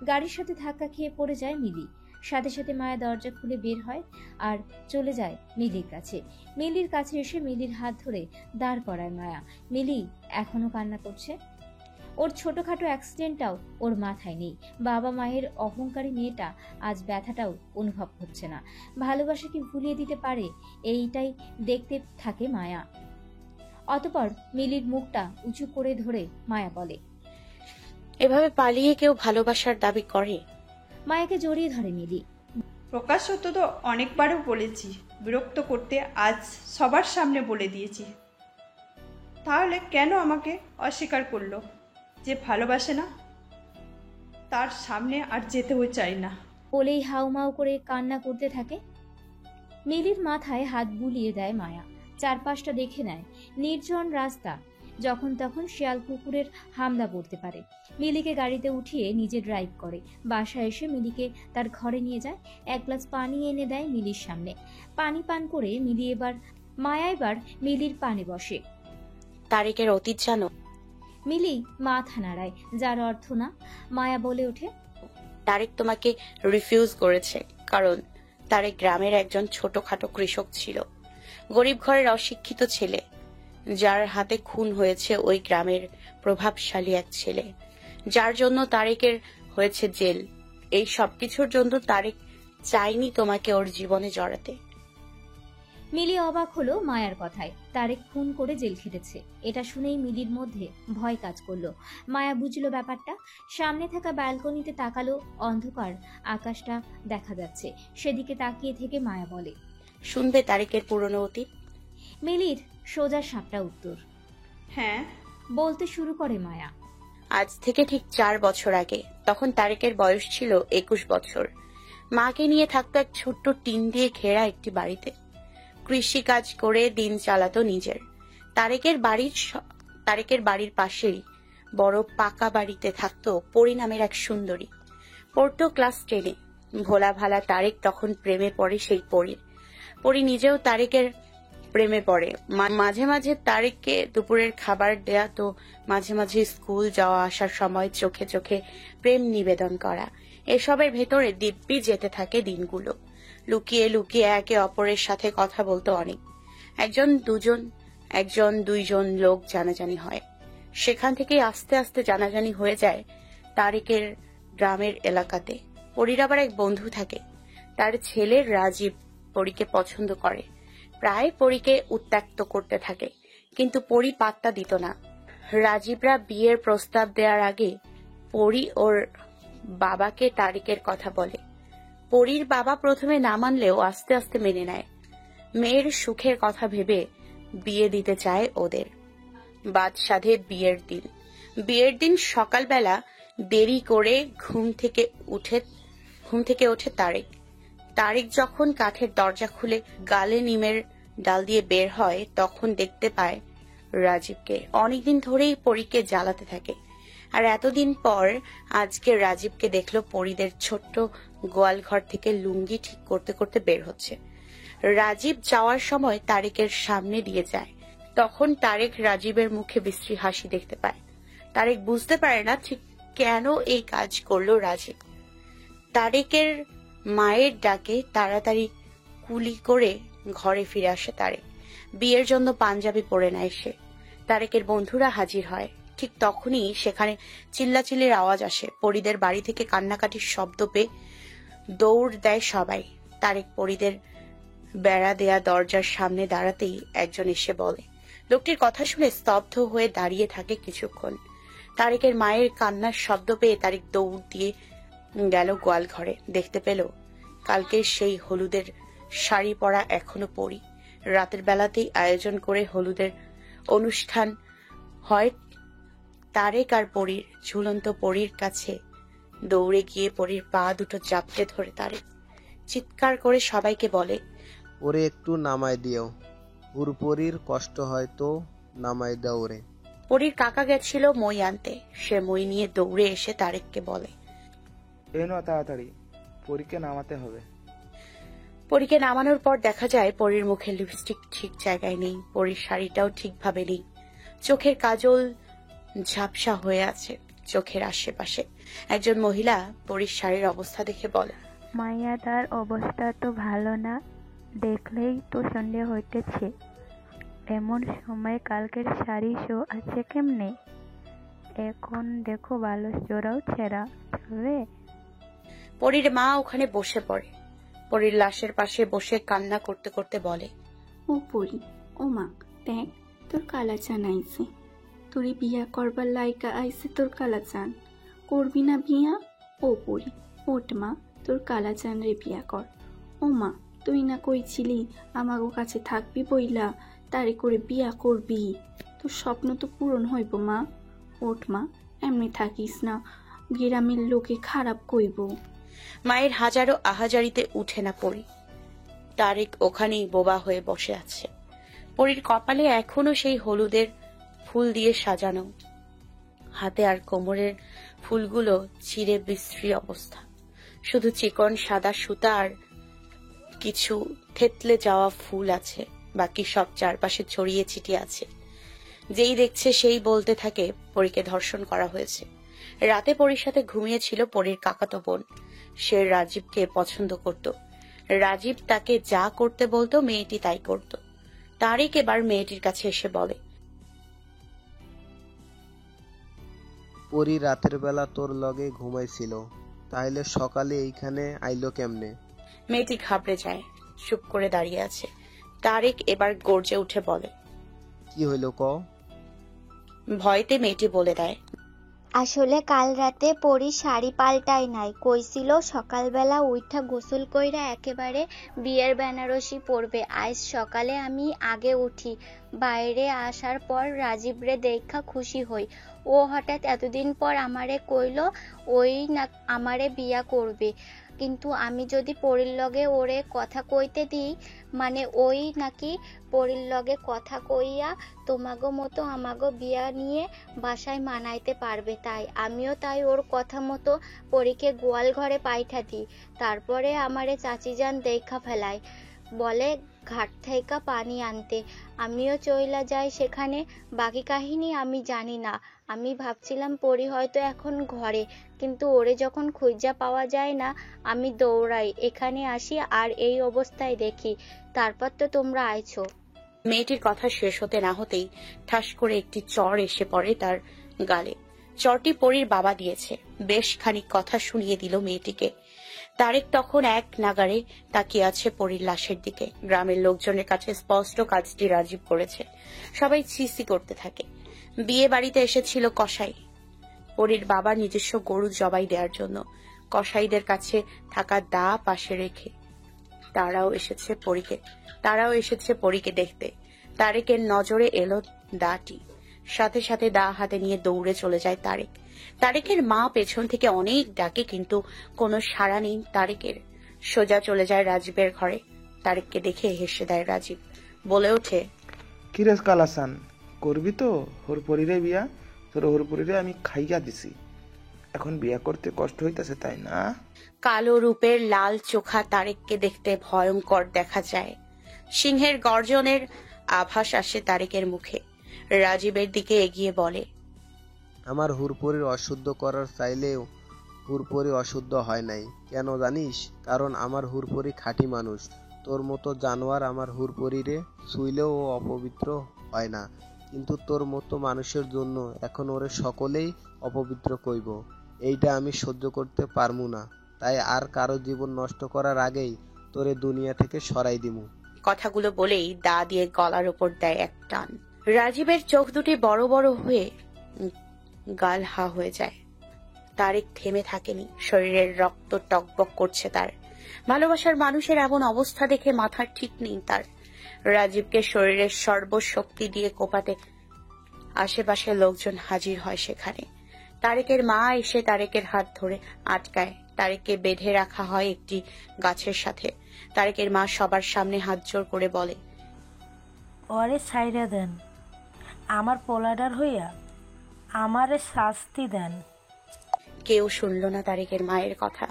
Speaker 3: গাড়ির সাথে ধাক্কা খেয়ে পড়ে যায় মিলি। সাথে সাথে মায়া দরজা খুলে বের হয় আর চলে যায় মিলির কাছে। মিলির কাছে এসে মিলির হাত ধরে দাঁড় করায় মায়া। মিলি এখনো কান্না করছে। ওর ছোটখাটো অ্যাক্সিডেন্টটাও ওর মাথায় নেই। বাবা মায়ের অহংকারী মেয়েটা আজ ব্যথাটাও অনুভব হচ্ছে না। ভালোবাসা কি ভুলিয়ে দিতে পারে, এইটাই দেখতে থাকে মায়া। অতঃপর মিলির মুখটা উঁচু করে ধরে মায়া বলে,
Speaker 2: এভাবে পালিয়ে কেউ ভালোবাসার দাবি করে?
Speaker 3: মায়াকে জড়িয়ে ধরে মিলি।
Speaker 4: প্রকাশ্যত তো অনেকবারও বলেছি, বিরক্ত করতে আজ সবার সামনে বলে দিয়েছি। তাহলে কেন আমাকে অস্বীকার করলো? যে ভালোবাসে না তার সামনে আর যেতেও চাই না
Speaker 3: বলেই হাউমাউ করে কান্না করতে থাকে। মিলির মাথায় হাত বুলিয়ে দেয় মায়া। চারপাশটা দেখে নেয়। নির্জন রাস্তা, যখন তখন শিয়াল কুকুরের হামলা পড়তে পারে। মিলিকে গাড়িতে উঠিয়ে নিজে ড্রাইভ করে। বাসায় এসে মিলিকে তার ঘরে নিয়ে যায়। এক গ্লাস পানি এনে দেয় মিলির সামনে। পানি পান করে মায়া এবার মিলির পানে বসে।
Speaker 2: তারেকের অতীত জানো?
Speaker 3: মিলি মাথা নাড়ায়, যার অর্থ না। মায়া বলে ওঠে,
Speaker 2: তারেক তোমাকে রিফিউজ করেছে কারণ তারেক গ্রামের একজন ছোটখাটো কৃষক ছিল, গরিব ঘরের অশিক্ষিত ছেলে, যার হাতে খুন হয়েছে ওই গ্রামের প্রভাবশালী এক ছেলে, যার জন্য তারেকের হয়েছে জেল। এই সবকিছুর জন্য তারেক চাইনি তোমাকে ওর জীবনে জড়াতে।
Speaker 3: মিলি অবাক হলো মায়ার কথায়। তারেক খুন করে জেল খেটেছে, এটা শুনেই মিলির মধ্যে ভয় কাজ করলো। মায়া বুঝলো ব্যাপারটা। সামনে থাকা ব্যালকনিতে তাকালো। অন্ধকার আকাশটা দেখা যাচ্ছে। সেদিকে তাকিয়ে থেকে মায়া বলে,
Speaker 2: শুনবে তারেকের পুরনো অতীত?
Speaker 3: মিলির সোজা সাপটা উত্তর।
Speaker 4: হ্যাঁ,
Speaker 3: বলতে শুরু করে মায়া।
Speaker 2: আজ থেকে ঠিক 4 বছর আগে, তখন তারেকের বয়স ছিল 21 বছর। মাকে নিয়ে থাকতো এক ছোট্ট টিন দিয়ে ঘেরা একটি বাড়িতে। কৃষি কাজ করে দিন চালাতো নিজের। তারেকের বাড়ির পাশেই বড় পাকা বাড়িতে থাকতো পরি নামের এক সুন্দরী। পড়তো ক্লাস 10-এ। ভোলা ভালা তারেক তখন প্রেমে পড়ে সেই পরির। পরি নিজেও তারেকের প্রেমে পড়ে। মাঝে মাঝে তারেককে দুপুরের খাবার দেয়া, তো মাঝে মাঝে স্কুল যাওয়া আসার সময় চোখে চোখে প্রেম নিবেদন করা, এসবের ভেতরে দিব্যি যেতে থাকে দিনগুলো। লুকিয়ে লুকিয়ে একে অপরের সাথে কথা বলতো অনেক। একজন দুইজন লোক জানাজানি হয়। সেখান থেকে আস্তে আস্তে জানাজানি হয়ে যায় তারেকের গ্রামের এলাকাতে। পরির আবার এক বন্ধু থাকে। তার ছেলে রাজীব পরীকে পছন্দ করে, প্রায় পরীকে উত্ত্যক্ত করতে থাকে, কিন্তু পরি পাত্তা দিত না। রাজীবরা বিয়ের প্রস্তাব দেওয়ার আগে পরি ওর বাবাকে তারেকের কথা বলে। পরির বাবা প্রথমে না মানলেও আস্তে আস্তে মেনে নেয়। মেয়ের সুখের কথা ভেবে বিয়ে দিতে চায় ওদের। বাদশাধে বিয়ের দিন সকালবেলা দেরি করে ঘুম থেকে ওঠে তারেক যখন কাঠের দরজা খুলে গালে নিমের ডাল দিয়ে বের হয়, তখন দেখতে পায় রাজীবকে। অনেকদিন ধরেই পরীকে জ্বালাতে থাকে, আর এতদিন পর আজকে রাজীবকে দেখলো পরীদের ছোট্ট গোয়াল ঘর থেকে লুঙ্গি ঠিক করতে করতে বের হচ্ছে। রাজীব যাওয়ার সময় তারেকের সামনে দিয়ে যায়। তখন তারেক রাজীবের মুখে বিশ্রী হাসি দেখতে পায়। তারেক বুঝতে পারে না ঠিক কেন এই কাজ করলো রাজীব। তারেকের মায়ের ডাকে তাড়াতাড়ি কুলি করে ঘরে ফিরে আসে তারেক। বিয়ের জন্য পাঞ্জাবি পরে নেয় সে। তারেকের বন্ধুরা হাজির হয়। ঠিক তখনই সেখানে চিল্লাচিল্লির আওয়াজ আসে। পরিদের বাড়ি থেকে কান্নাকাটির শব্দ পেয়ে দৌড় দেয় সবাই। তারেক পরিদের বেড়া দেয়া দরজার সামনে দাঁড়াতেই একজন এসে বলে। লোকটির কথা শুনে স্তব্ধ হয়ে দাঁড়িয়ে থাকে কিছুক্ষণ। তারেকের মায়ের কান্নার শব্দ পেয়ে তারেক দৌড় দিয়ে গেল গোয়াল ঘরে। দেখতে পেল কালকের সেই হলুদের শাড়ি পরা এখনো পরি। রাতের বেলাতেই আয়োজন করে হলুদের অনুষ্ঠান হয়। তারেক আর পরির ঝুলন্ত পরির কাছে দৌড়ে গিয়ে পরির পা দুটো জাপটে ধরে তারেক চিৎকার করে সবাইকে বলে,
Speaker 15: ওরে একটু নামায় দিও, হুরপরির কষ্ট হয় তো নামায় দাও ওরে।
Speaker 2: পরির কাকা গেছিল মই আনতে। সে মই নিয়ে দৌড়ে এসে তারেককে বলে,
Speaker 9: এনো তাড়াতাড়ি, পরীকে নামাতে হবে।
Speaker 2: পরীকে নামানোর পর দেখা যায় পরির মুখে লিপস্টিক ঠিক জায়গায় নেই, পরির শাড়িটাও ঠিকভাবে নেই, চোখের কাজল ঝাপসা হয়ে আছে চোখের আশেপাশে। একজন মহিলা পরির শাড়ির অবস্থা দেখে বলে,
Speaker 16: মাইয়াটার অবস্থা তো ভালো না, দেখলেই তো সন্দেহ হইতেছে। এমন সময় কালকের শাড়ি শো আছে কেমনে? এখন দেখো বালস জোড়াও ছেঁড়া, চলবে?
Speaker 2: পরির মা ওখানে বসে পড়ে। পরির লাশের পাশে বসে কান্না করতে করতে বলে,
Speaker 17: ও পরি, ও মা দেখ, তোর কালাচান আইছে, তোরে বিয়া করবার লাইকা আইছে তোর কালাচান। করবি না বিয়া? ও পরি ওট মা, তোর কালাচান রে বিয়া কর। ও মা, তুই না কইছিলি আমাগো কাছে থাকবি বইলা, তারে করে বিয়া করবি। তোর স্বপ্ন তো পূরণ হইব মা। ওঠ মা, এমনি থাকিস না, গ্রামের লোকে খারাপ কইব।
Speaker 2: মায়ের হাজারো আহাজারিতে উঠে না পরি। তারেক ওখানেই বোবা হয়ে বসে আছে। পরির কপালে এখনো সেই হলুদের ফুল দিয়ে সাজানো, হাতে আর কোমরের ফুলগুলো চিরে বিশ্রী অবস্থা। শুধু চিকন সাদা সুতা আর কিছু থেতলে যাওয়া ফুল আছে, বাকি সব চারপাশে ছড়িয়ে ছিটিয়ে আছে। যেই দেখছে সেই বলতে থাকে পরীকে ধর্ষণ করা হয়েছে। রাতে পরীর সাথে ঘুমিয়েছিল পরীর কাকাতো বোন। সে রাজীবকে পছন্দ করত। রাজীব তাকে যা করতে বলতো মেয়েটি তাই করত। তারেক এবার মেয়েটির কাছে এসে বলে,
Speaker 15: পরি রাতের বেলা তোর লগে ঘুমাইছিল, তাইলে সকালে এইখানে আইলো কেমনে?
Speaker 2: মেয়েটি ঘাবড়ে যায়, চুপ করে দাঁড়িয়ে আছে। তারেক এবার গর্জে উঠে বলে,
Speaker 15: কি হইল ক?
Speaker 2: ভয়তে মেয়েটি বলে দেয়,
Speaker 18: আসলে কাল রাতে পরি শাড়ি পাল্টাই নাই, কইছিল সকালবেলা উইঠা গোসল কইরা একেবারে বিয়ের বেনারসি পরবে। আজ সকালে আমি আগে উঠি, বাইরে আসার পর রাজীবরে দেখা খুশি হই। ও হঠাৎ এতদিন পর আমারে কইল ওই না আমারে বিয়া করবে, কিন্তু আমি যদি পরির লগে ওরে কথা কইতে দিই, মানে ওই নাকি পরির লগে কথা কইয়া তোমাগো মতো আমাগো বিয়া নিয়ে বাসায় মানাইতে পারবে, তাই আমিও তাই ওর কথা মতো পরীকে গোয়াল ঘরে পাইঠা দিই। তারপরে আমারে চাচিজান দেখা ফেলায়, বলে ঘাট থেকে পানি আনতে, আমিও চইলা যাই সেখানে। বাকি কাহিনী আমি জানি না। আমি ভাবছিলাম পরি হয়তো এখন ঘরে, কিন্তু ওরে যখন খুঁজা পাওয়া যায় না আমি দৌড়াই এখানে আসি আর এই অবস্থায় দেখি। তারপর তো তোমরা আইছো।
Speaker 2: মেয়েটির কথা শেষ হতে না হতেই ঠাস করে একটি চড় এসে পড়ে তার গালে। চরটি পরীর বাবা দিয়েছে। বেশ খানিক কথা শুনিয়ে দিল মেয়েটিকে। তারেক তখন এক নাগারে তাকিয়ে আছে পরীর লাশের দিকে। গ্রামের লোকজনের কাছে স্পষ্ট কাজটি রাজীব করেছে। সবাই ছিসি করতে থাকে। বিয়ে বাড়িতে এসেছিল কসাই, পরীর বাবার নিজস্ব গরু জবাই দেওয়ার জন্য। কসাইদের কাছে থাকা দা পাশে রেখে তারাও এসেছে পরীকে দেখতে। তারেকের নজরে এলো দাটি। সাথে সাথে দা হাতে নিয়ে দৌড়ে চলে যায় তারেক। তারেকের মা পেছন থেকে অনেক ডাকে, কিন্তু কোনো সাড়া নেই তারেকের। সোজা চলে যায় রাজীবের ঘরে। তারেককে দেখে হেসে দেয় রাজীব, বলে ওঠে,
Speaker 9: কিরে কালাসান, করবি তো হরপরিরে বিয়া? তোর হরপরিরে আমি খাইয়া দিছি, এখন বিয়া করতে কষ্ট হইতাছে তাই না?
Speaker 2: কালো রূপের লাল চোখা তারেককে দেখতে ভয়ঙ্কর দেখা যায়। সিংহের গর্জনের আভাস আসে তারেকের মুখে। রাজীবের দিকে এগিয়ে বলে,
Speaker 15: আমার হুরপরির অশুদ্ধ করার চাইলেও হুরপরি অশুদ্ধ হয় নাই। কেন জানিস? কারণ আমার হুরপরি খাঁটি মানুষ। তোর মতো জানোয়ার আমার হুরপরিরে ছুঁইলেও ও অপবিত্র হয় না, কিন্তু তোর মতো মানুষের জন্য এখন ওরে সকলেই অপবিত্র কইব। এইটা আমি সহ্য করতে পারমু না, তাই আর কারো জীবন নষ্ট করার আগেই তোরে দুনিয়া থেকে সরাই দিমু।
Speaker 2: কথাগুলো বলেই দা দিয়ে গলার উপর দেয় এক টান। রাজীবের চোখ দুটি বড় বড় হয়ে গাল হা হয়ে যায়। তারেক থেমে থাকেনি। শরীরের রক্ত টকবক করছে তার। ভালোবাসার মানুষের এমন অবস্থা দেখে মাথার ঠিক নেই তার। রাজীবকে শরীরের সর্বশক্তি দিয়ে কোপাতে আশেপাশে লোকজন হাজির হয় সেখানে। তারেকের মা এসে তারেকের হাত ধরে আটকায়। তারেককে বেঁধে রাখা হয় একটি গাছের সাথে। তারেকের মা সবার সামনে হাত জোর করে বলে,
Speaker 19: ওরে ছাইরা দেন, আমার পোলাডার হইয়া আমারে শাস্তি দেন।
Speaker 2: কেউ শুনল না তারেকের মায়ের কথা।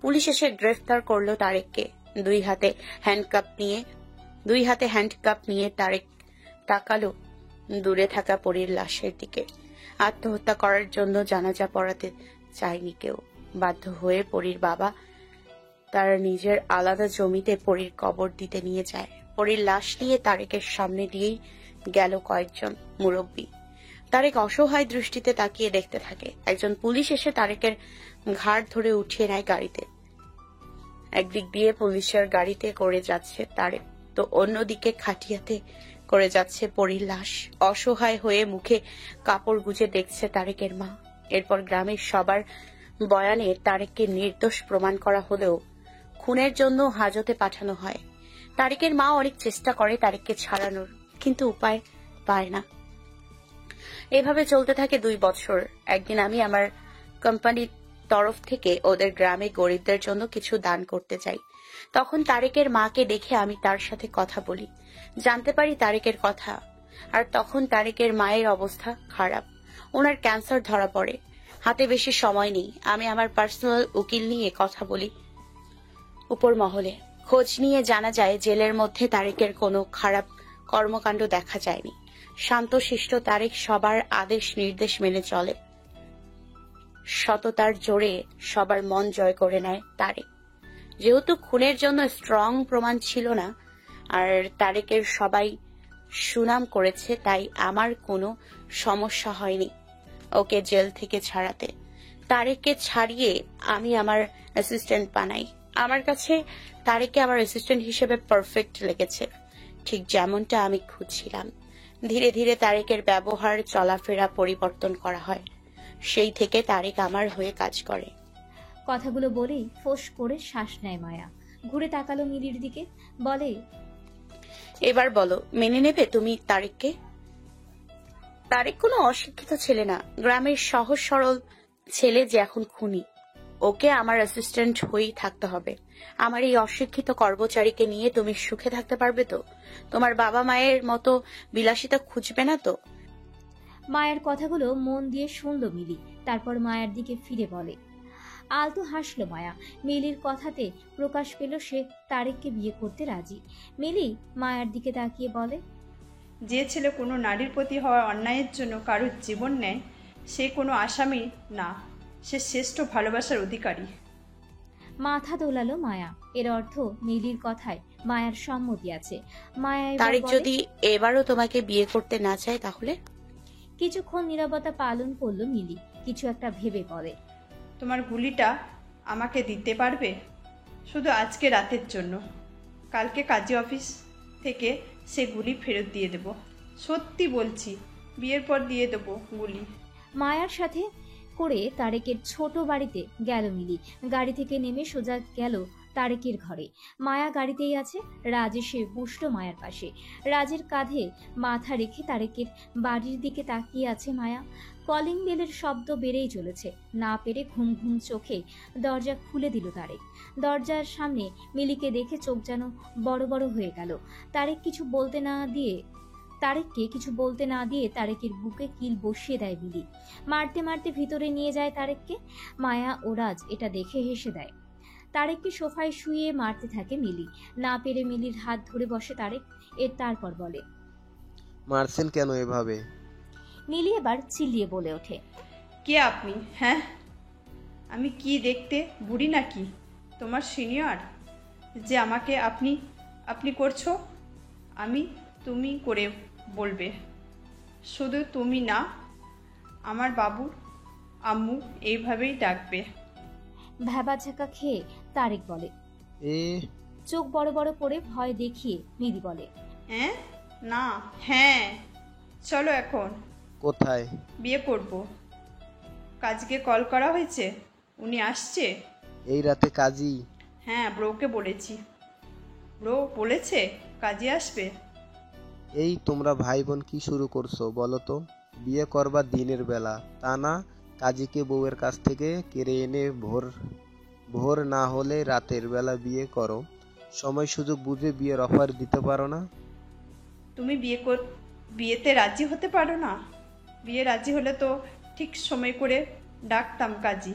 Speaker 2: পুলিশ এসে গ্রেফতার করলো তারেককে। দুই হাতে হ্যান্ডকাপ নিয়ে তারেক তাকালো দূরে থাকা পরীর লাশের দিকে। আত্মহত্যা করার জন্য জানাজা পড়াতে চায়নি কেউ। বাধ্য হয়ে পরীর বাবা তার নিজের আলাদা জমিতে পরীর কবর দিতে নিয়ে যায়। পরীর লাশ নিয়ে তারেকের সামনে দিয়েই গেল কয়েকজন মুরব্বী। তারেক অসহায় দৃষ্টিতে তাকিয়ে দেখতে থাকে। একজন পুলিশ এসে তারেকের ঘাড় ধরে উঠিয়ে নেয় গাড়িতে। একদিক দিয়ে পুলিশের গাড়িতে করে যাচ্ছে তারেক, তো অন্যদিকে খাটিয়াতে করে যাচ্ছে পরীর লাশ। অসহায় হয়ে মুখে কাপড় গুজে দেখছে তারেকের মা। এরপর গ্রামের সবার বয়ানে তারেককে নির্দোষ প্রমাণ করা হলেও খুনের জন্য হাজতে পাঠানো হয়। তারেকের মা অনেক চেষ্টা করে তারেককে ছাড়ানোর, কিন্তু উপায় পায় না। এভাবে চলতে থাকে 2 বছর। একদিন আমি আমার কোম্পানির তরফ থেকে ওদের গ্রামে গরিবদের জন্য কিছু দান করতে চাই। তখন তারেকের মাকে দেখে আমি তার সাথে কথা বলি, জানতে পারি তারেকের কথা। আর তখন তারেকের মায়ের অবস্থা খারাপ। ওনার ক্যান্সার ধরা পড়ে। হাতে বেশি সময় নেই। আমি আমার পার্সোনাল উকিল নিয়ে কথা বলি উপর মহলে। খোঁজ নিয়ে জানা যায় জেলের মধ্যে তারেকের কোনো খারাপ কর্মকাণ্ড দেখা যায়নি। শান্তশিষ্ট তারেক সবার আদেশ নির্দেশ মেনে চলে। সততার জোরে সবার মন জয় করে নেয় তারেক। যেহেতু খুনের জন্য স্ট্রং প্রমাণ ছিল না আর তারেকের সবাই সুনাম করেছে, তাই আমার কোনো সমস্যা হয়নি ওকে জেল থেকে ছাড়াতে। তারেককে ছাড়িয়ে আমি আমার অ্যাসিস্ট্যান্ট বানাই। আমার কাছে তারেককে আমার অ্যাসিস্ট্যান্ট হিসেবে পারফেক্ট লেগেছে, ঠিক যেমনটা আমি খুঁজছিলাম। ধীরে ধীরে তারেকের ব্যবহার চলাফেরা পরিবর্তন করা হয়। সেই থেকে তারেক আমার হয়ে কাজ করে।
Speaker 3: কথাগুলো বলেই ফোঁস করে শ্বাস নেয় মায়া। ঘুরে তাকালো মিলির দিকে, বলে,
Speaker 2: এবার বলো, মেনে নেবে তুমি তারেককে? তারেক কোনো অশিক্ষিত ছেলে না, গ্রামের সহজ সরল ছেলে যে এখন খুনি। ওকে আমার অ্যাসিস্ট্যান্ট হয়েই থাকতে হবে। আমার এই অশিক্ষিত কর্মচারীকে নিয়ে তুমি সুখে থাকতে পারবে তো? তোমার বাবা মায়ের মতো বিলাসিতা খুঁজবে না তো?
Speaker 3: মায়ের কথাগুলো মন দিয়ে শুনল মিলি, তারপর মায়ের দিকে ফিরে বলে। আলতো হাসলো মায়া। মিলির কথাতে প্রকাশ পেল সে তারেককে বিয়ে করতে রাজি। মিলি মায়ার দিকে তাকিয়ে বলে,
Speaker 4: যে ছেলে কোনো নারীর প্রতি হওয়া অন্যায়ের জন্য কারোর জীবন নেয়, সে কোনো আসামি না, সে শ্রেষ্ঠ ভালোবাসার অধিকারী।
Speaker 3: মাথা দোলালো মায়া। এর অর্থ মিলির কথায় মায়ার সম্মতি আছে। মায়া
Speaker 2: তারেক যদি এবারও তোমাকে বিয়ে করতে না চায় তাহলে?
Speaker 3: কিছুক্ষণ নীরবতা পালন করলো মিলি, কিছু একটা ভেবে বলে,
Speaker 4: তোমার গুলিটা আমাকে দিতে পারবে? শুধু আজকে রাতের জন্য। কালকে কাজী অফিস থেকে সে গুলি ফেরত দিয়ে দেব। সত্যি বলছি, বিয়ের পর দিয়ে দেবো গুলি।
Speaker 3: মায়ার সাথে করে তারেকের ছোট বাড়িতে গেল মিলি। গাড়ি থেকে নেমে সোজা গেল তারেকের ঘরে। মায়া গাড়িতেই আছে। রাজ এসে বসলো মায়ার পাশে। রাজের কাঁধে মাথা রেখে তারেকের বাড়ির দিকে তাকিয়ে আছে মায়া। কলিং বেলের শব্দ বেড়েই চলেছে। না পেরে ঘুম ঘুম চোখে দরজা খুলে দিল তারেক। দরজার সামনে মিলিকে দেখে চোখ যেন বড় বড় হয়ে গেল। তারেককে কিছু বলতে না দিয়ে তারেকের বুকে কিল বসিয়ে দেয় মিলি। মারতে মারতে ভিতরে নিয়ে যায় তারেককে। মায়া ও রাজ এটা দেখে হেসে দেয়। তারেককে সোফায় শুয়ে মারতে থাকে মিলি। না পেরে মিলির হাত ধরে বসে তারেক। তারপর বলে,
Speaker 15: মারছেন কেন এভাবে?
Speaker 3: মিলি এবার চিল্লিয়ে বলে ওঠে,
Speaker 4: কে আপনি? হ্যাঁ, আমি কি দেখতে বুড়ি নাকি তোমার সিনিয়র যে আমাকে আপনি আপনি করছো? আমি তুমি করে বলবে। শুধু তুমি না, আমার বাবু আম্মু এইভাবেই ডাকবে।
Speaker 3: ভ্যাবাঝাকা খেয়ে তারেক বলে, চোখ বড় বড় করে ভয় দেখিয়ে মিলি বলে,
Speaker 4: হ্যাঁ না হ্যাঁ, চলো এখন।
Speaker 15: কোথায়?
Speaker 4: বিয়ে করব। কাজীকে কল করা হয়েছে, উনি আসছে।
Speaker 15: এই রাতে কাজী?
Speaker 4: হ্যাঁ, ব্রোকে বলেছি। ব্রো বলেছে কাজী আসবে।
Speaker 15: এই তোমরা ভাই বোন কি শুরু করছো বলো তো? বিয়ে করবা দিনের বেলা, তা না কাজীকে বউয়ের কাছ থেকে কেড়ে এনে ভোর না হলে রাতের বেলা বিয়ে করো। সময় সুযোগ বুঝে বিয়ের অফার দিতে পারো না?
Speaker 4: তুমি বিয়েতে রাজি হতে পারো না? বিয়ে রাজি হলে তো ঠিক সময় করে ডাকতাম কাজী।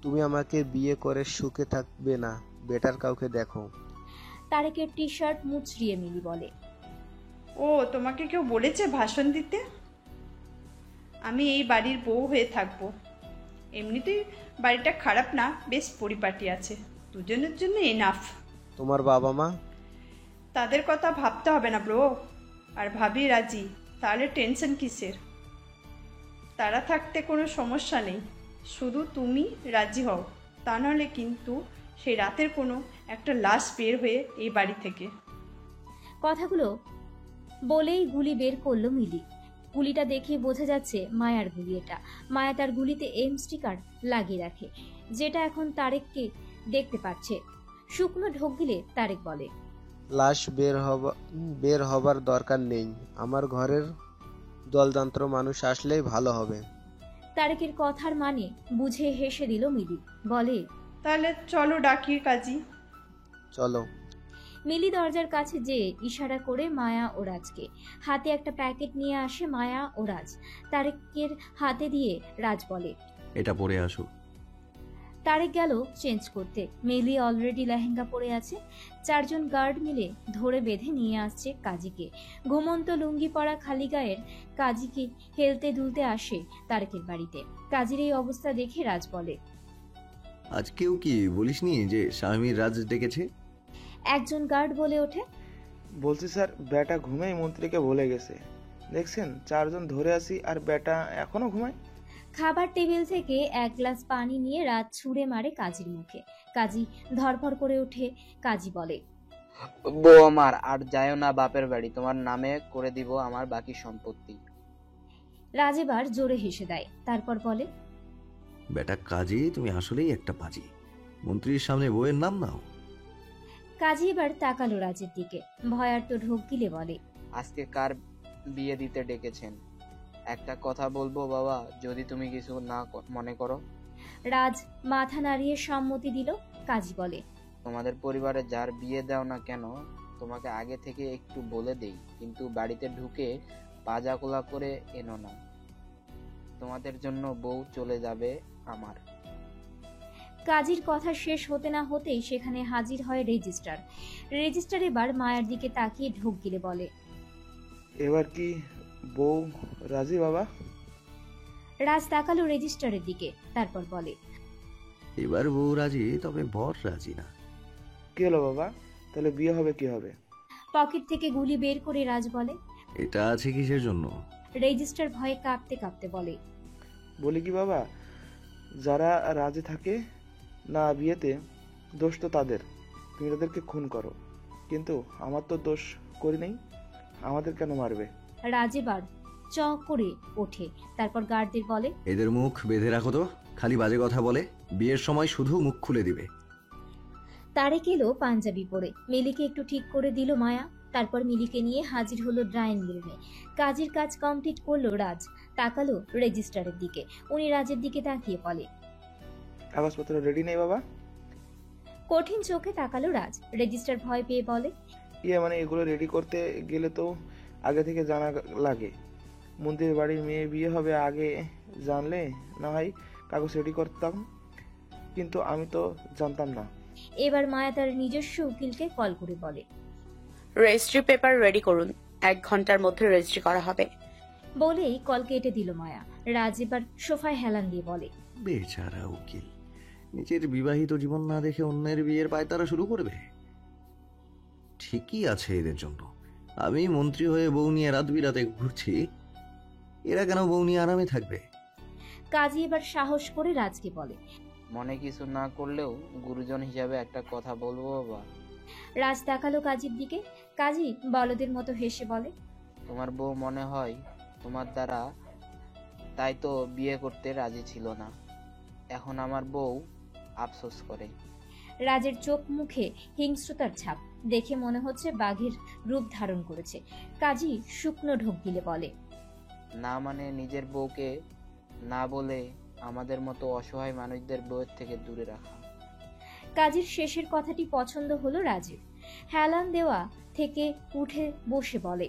Speaker 15: তুমি আমাকে বিয়ে করে সুখে থাকবে না, বেটার কাউকে দেখো।
Speaker 3: তারেকের টি শার্ট মুচড়িয়ে মিলি বলে,
Speaker 4: ও তোমাকে কেউ বলেছে ভাষণ দিতে? আমি এই বাড়ির বউ হয়ে থাকবো। এমনিতেই বাড়িটা খারাপ না, বেশ পরিপাটি আছে, দুজনের জন্য এনাফ।
Speaker 15: তোমার বাবা মা?
Speaker 4: তাদের কথা ভাবতে হবে না ব্রো। আর ভাবি রাজি, তাহলে টেনশন কিসের? তারা থাকতে কোনো সমস্যা নেই, শুধু তুমি রাজি হও। তা নাহলে কিন্তু সেই রাতের কোনো একটা লাশ বের হয়ে এই বাড়ি থেকে।
Speaker 3: কথাগুলো বলেই গুলি বের করলো মিলি। গুলিটা দেখে বোঝা যাচ্ছে মায়ার গুলি এটা। মায়া তার গুলিতে এম স্টিকার লাগিয়ে রাখে, যেটা এখন তারেককে দেখতে পাচ্ছে। শুকনো ঢোক গিলে তারেক বলে,
Speaker 15: লাশ বের হবার দরকার নেই, আমার ঘরের দলযন্ত্র মানুষ আসলেই ভালো হবে।
Speaker 3: তারেকের কথার মানে বুঝে হেসে দিল মিলি, বলে,
Speaker 4: তাহলে চলো ডাকি কাজী।
Speaker 15: চলো।
Speaker 3: মিলি দরজার কাছে যেয়ে ইশারা করে মায়া ও রাজকে। হাতে একটা প্যাকেট নিয়ে আসে মায়া ও রাজ। তারেকের হাতে দিয়ে রাজ বলে,
Speaker 1: এটা পরে আসো।
Speaker 3: তারেক গেল চেঞ্জ করতে। মিলি অলরেডি লেহেঙ্গা পরে আছে। 4 জন গার্ড মিলে ধরে বেঁধে নিয়ে আসছে কাজীকে। ঘুমন্ত লুঙ্গি পরা খালি গায়ের কাজীকে হেলতে দুলতে আসে তারেকের বাড়িতে। কাজীর এই অবস্থা দেখে রাজ বলে,
Speaker 1: আজকেও কি বলিসনি যে স্বামীর রাজ ডেকেছে?
Speaker 3: একজন গার্ড বলে ওঠে,
Speaker 9: বলছি স্যার, বেটা ঘুমেই মন্ত্রীকে ভুলে গেছে। দেখছেন 4 জন ধরে আসি আর বেটা এখনো ঘুমায়।
Speaker 3: খাবার টেবিল থেকে 1 গ্লাস পানি নিয়ে রাত ছুঁড়ে মারে কাজীর মুখে। কাজী ধরফর করে ওঠে। কাজী বলে,
Speaker 10: বউ আমার, আর যায়ও না বাপের বাড়ি, তোমার নামে করে দিব আমার বাকি সম্পত্তি।
Speaker 3: রাজ এবার জোরে হেসে দেয়, তারপর বলে,
Speaker 1: বেটা কাজী, তুমি আসলেই একটা পাজি। মন্ত্রীর সামনে বউয়ের নাম নাও।
Speaker 3: কাজী এবার তাকালো রাজের দিকে, ভয়ার্ত ঢোক গিলে বলে,
Speaker 10: আজকে কার বিয়ে দিতে ডেকেছেন? একটা কথা বলবো বাবা, যদি তুমি কিছু না মনে করো।
Speaker 3: রাজ মাথা নাড়িয়ে সম্মতি দিল। কাজী বলে,
Speaker 10: তোমাদের পরিবারে যার বিয়ে দাও না কেন তোমাকে আগে থেকে একটু বলে দেই, কিন্তু বাড়িতে ঢুকে পাজা কোলা করে এনো না। তোমাদের জন্য বউ চলে যাবে আমার।
Speaker 3: কাজীর কথা শেষ হতে না হতেই সেখানে হাজির হয় রেজিস্ট্রার। রেজিস্ট্রার এবার মায়ের দিকে তাকিয়ে ঢোক গিলে বলে,
Speaker 9: এবার কি বউ রাজি বাবা?
Speaker 3: রাজ তাকালো রেজিস্ট্রারের দিকে, তারপর বলে,
Speaker 1: এবার বউ রাজি, তবে বর রাজি না।
Speaker 9: কি হলো বাবা, তাহলে বিয়ে হবে কি হবে?
Speaker 3: পকেট থেকে গুলি বের করে রাজ বলে,
Speaker 1: এটা আছে কিসের জন্য?
Speaker 3: রেজিস্ট্রার ভয়ে কাঁপতে কাঁপতে বলে,
Speaker 9: বলি কি বাবা, যারা রাজি থাকে না বিয়েতে, দোষ তো তাদের, তুমি তাদেরকে খুন করো, কিন্তু আমার তো দোষ করি নাই, আমাদের কেন মারবে?
Speaker 3: রাজ এবার চ করে ওঠে, তারপর গার্ডদের বলে,
Speaker 1: এদের মুখ বেঁধে রাখো তো, খালি বাজে কথা বলে, বিয়ের সময় শুধু মুখ খুলে দিবে।
Speaker 3: তারেক এলো পাঞ্জাবি পরে, মিলিকে একটু ঠিক করে দিল মায়া। তারপর মিলিকে নিয়ে হাজির হলো ড্রয়িং রুমে। কাজের কাজ কমপ্লিট করলো রাজ। তাকালো রেজিস্ট্রারের দিকে, উনি রাজের দিকে তাকিয়ে বলে,
Speaker 9: কাগজপত্র রেডি নেই বাবা?
Speaker 3: কঠিন চোখে তাকালো রাজ। রেজিস্ট্রার ভয় পেয়ে বলে,
Speaker 9: মানে এগুলো রেডি করতে গেলে তো আগে থেকে জানা লাগে, মন্দির বাড়ির মেয়ে বিয়ে হবে, আগে জানলে না হয় কাগজ রেডি করতাম, কিন্তু আমি তো জানতাম না।
Speaker 3: এবার মায়া তার নিজস্ব উকিলকে কল করে বলে,
Speaker 2: রেজিস্ট্রি পেপার রেডি করুন, 1 ঘন্টার মধ্যে রেজিস্ট্রি করা হবে।
Speaker 3: বলেই কল কেটে দিল মায়া। রাজ এবার সোফায় হেলান দিয়ে বলে,
Speaker 1: বেচারা উকিল, নিজের বিবাহিত জীবন না দেখে অন্যের বিয়ের পায়তারা শুরু করবে। ঠিকই আছে এদের জন্য, আমি মন্ত্রী হয়ে বউ নিয়ে রাত বিরাতে ঘুরছি, এরা কেন বউ নিয়ে আরামে থাকবে?
Speaker 3: কাজী এবার সাহস করে রাজকে বলে,
Speaker 10: মনে কিছু না করলেও গুরুজন হিসাবে একটা কথা বলবো বাবা।
Speaker 3: রাজ তাকালো কাজীর দিকে। কাজী বলদের মতো হেসে বলে,
Speaker 10: তোমার বউ মনে হয় তোমার দ্বারা, তাই তো বিয়ে করতে রাজি ছিল না। এখন আমার বউ আফসোস করে।
Speaker 3: রাজের চোখ মুখে হিংস্রতার ছাপ, দেখে মনে হচ্ছে বাঘের রূপ ধারণ করেছে। কাজী শুকনো ঢোক গিলে বলে,
Speaker 10: না মানে নিজের বউকে না বলে আমাদের মতো অসহায় মানুষদের বউয়ের থেকে দূরে রাখা।
Speaker 3: কাজীর শেষের কথাটি পছন্দ হলো রাজের। হেলান দেওয়া থেকে উঠে বসে বলে,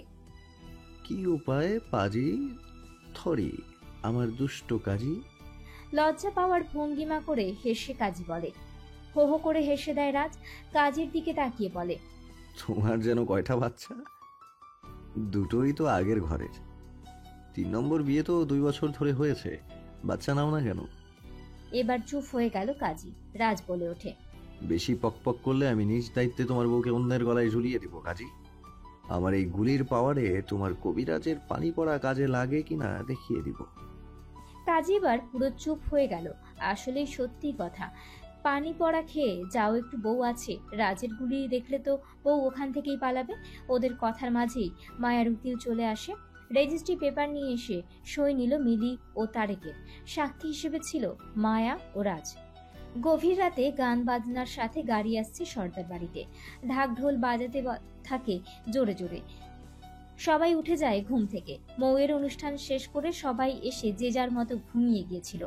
Speaker 1: কি উপায় পাজি থরি আমার দুষ্ট কাজী।
Speaker 3: লজ্জা পাওয়ার ভঙ্গিমা করে হেসে কাজী বলে। হো হো করে হেসে দেয় রাজ। কাজীর দিকে তাকিয়ে বলে,
Speaker 1: তোমার যেন কয়টা বাচ্চা? দুটোই তো আগের ঘরের। 3 নম্বর বিয়ে তো 2 বছর ধরে হয়েছে, বাচ্চা নাও না কেন?
Speaker 3: এবার চুপ হয়ে গেল কাজী। রাজ বলে ওঠে,
Speaker 1: বেশি পকপক করলে আমি নিজ দায়িত্বে তোমার বউকে অন্যের গলায় ঝুলিয়ে দিব কাজী। আমার এই গুলির পাওয়ারে তোমার কবিরাজের পানি পড়া কাজে লাগে কিনা দেখিয়ে দিব।
Speaker 3: কাজী এবার পুরো চুপ হয়ে গেল। আসলে সত্যি কথা, পানি পড়া খেয়ে যাও একটু বউ আছে, রাজের গুলি দেখলে তো বউ ওখান থেকেই পালাবে। ওদের কথার মাঝেই মায়ার উকিল চলে আসে। রেজিস্ট্রি পেপার নিয়ে এসে সই নিল মিলি ও তারেকের। সাক্ষী হিসেবে ছিল মায়া ও রাজ। গভীর রাতে গান বাজনার সাথে গাড়ি আসছে সর্দার বাড়িতে। ঢাক ঢোল বাজাতে থাকে জোরে জোরে। সবাই উঠে যায় ঘুম থেকে। মৌয়ের অনুষ্ঠান শেষ করে সবাই এসে যে যার মতো ঘুমিয়ে গিয়েছিল,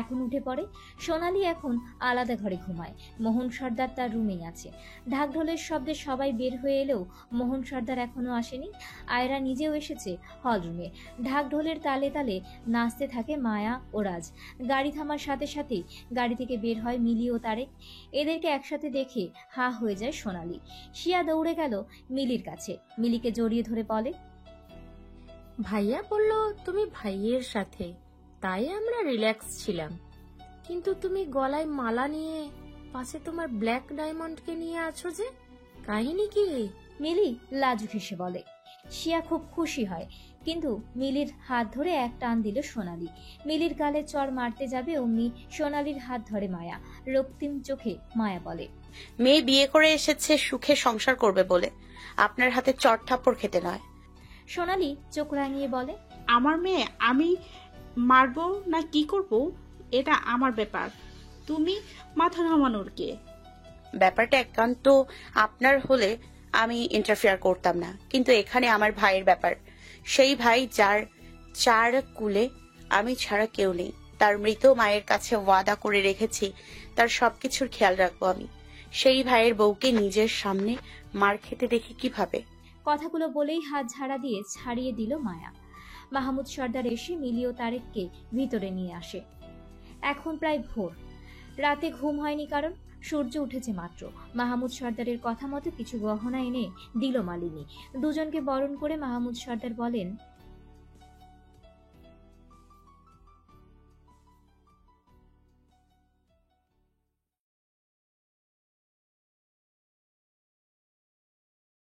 Speaker 3: এখন উঠে পড়ে। সোনালি এখন আলাদা ঘরে ঘুমায়। মোহন সর্দার তার রুমেই আছে। ঢাক ঢোলের শব্দে সবাই বের হয়ে এলেও মোহন সর্দার এখনো আসেনি। আয়রা নিজেও এসেছে হল রুমে। ঢাক ঢোলের তালে তালে নাচতে থাকে মায়া ও রাজ। গাড়ি থামার সাথে সাথেই গাড়ি থেকে বের হয় মিলি ও তারেক। এদেরকে একসাথে দেখে হা হয়ে যায় সোনালি। শিয়া দৌড়ে গেল মিলির কাছে, মিলিকে জড়িয়ে ধরে বলে,
Speaker 11: ভাইয়া বলল তুমি ভাইয়ের সাথে, তাই আমরা রিল্যাক্স ছিলাম, কিন্তু তুমি গলায় মালা নিয়ে পাশে তোমার ব্ল্যাক ডায়মন্ডকে নিয়ে আছো যে, কাহিনী কি?
Speaker 3: মিলি লাজুক হেসে বলে। শিয়া খুব খুশি হয়, কিন্তু মিলির হাত ধরে এক টান দিল সোনালি। মিলির গালে চড় মারতে যাবে অমনি সোনালির হাত ধরে মায়া। রক্তিম চোখে মায়া বলে,
Speaker 2: মেয়ে বিয়ে করে এসেছে সুখে সংসার করবে বলে, আপনার হাতে চড় থাপ্পড় খেতে নয়।
Speaker 3: সোনালি চোখ রাঙিয়ে বলে,
Speaker 20: আমার মেয়ে আমি মারবো না কি করব এটা আমার ব্যাপার, তুমি মাথা ঘামানোর কে?
Speaker 2: ব্যাপারটা একান্ত আপনার হলে আমি ইন্টারফেয়ার করতাম না, কিন্তু এখানে আমার ভাইয়ের ব্যাপার। সেই ভাই যার 4 কুলে আমি ছাড়া কেউ নেই। তার মৃত মায়ের কাছে ওয়াদা করে রেখেছি তার সবকিছুর খেয়াল রাখবো আমি। সেই ভাইয়ের বউকে নিজের সামনে মার খেতে দেখি কিভাবে?
Speaker 3: কথাগুলো বলেই হাত ঝাড়া দিয়ে ছাড়িয়ে দিল মায়া। মাহমুদ সর্দার এসে মিলি ও তারেককে ভিতরে নিয়ে আসে। এখন প্রায় ভোর। রাতে ঘুম হয়নি কারণ সূর্য উঠেছে মাত্র। মাহমুদ সর্দারের কথা মতো কিছু গহনা এনে দিল মালিনী। দুজনকে বরণ করে মাহমুদ সর্দার বলেন,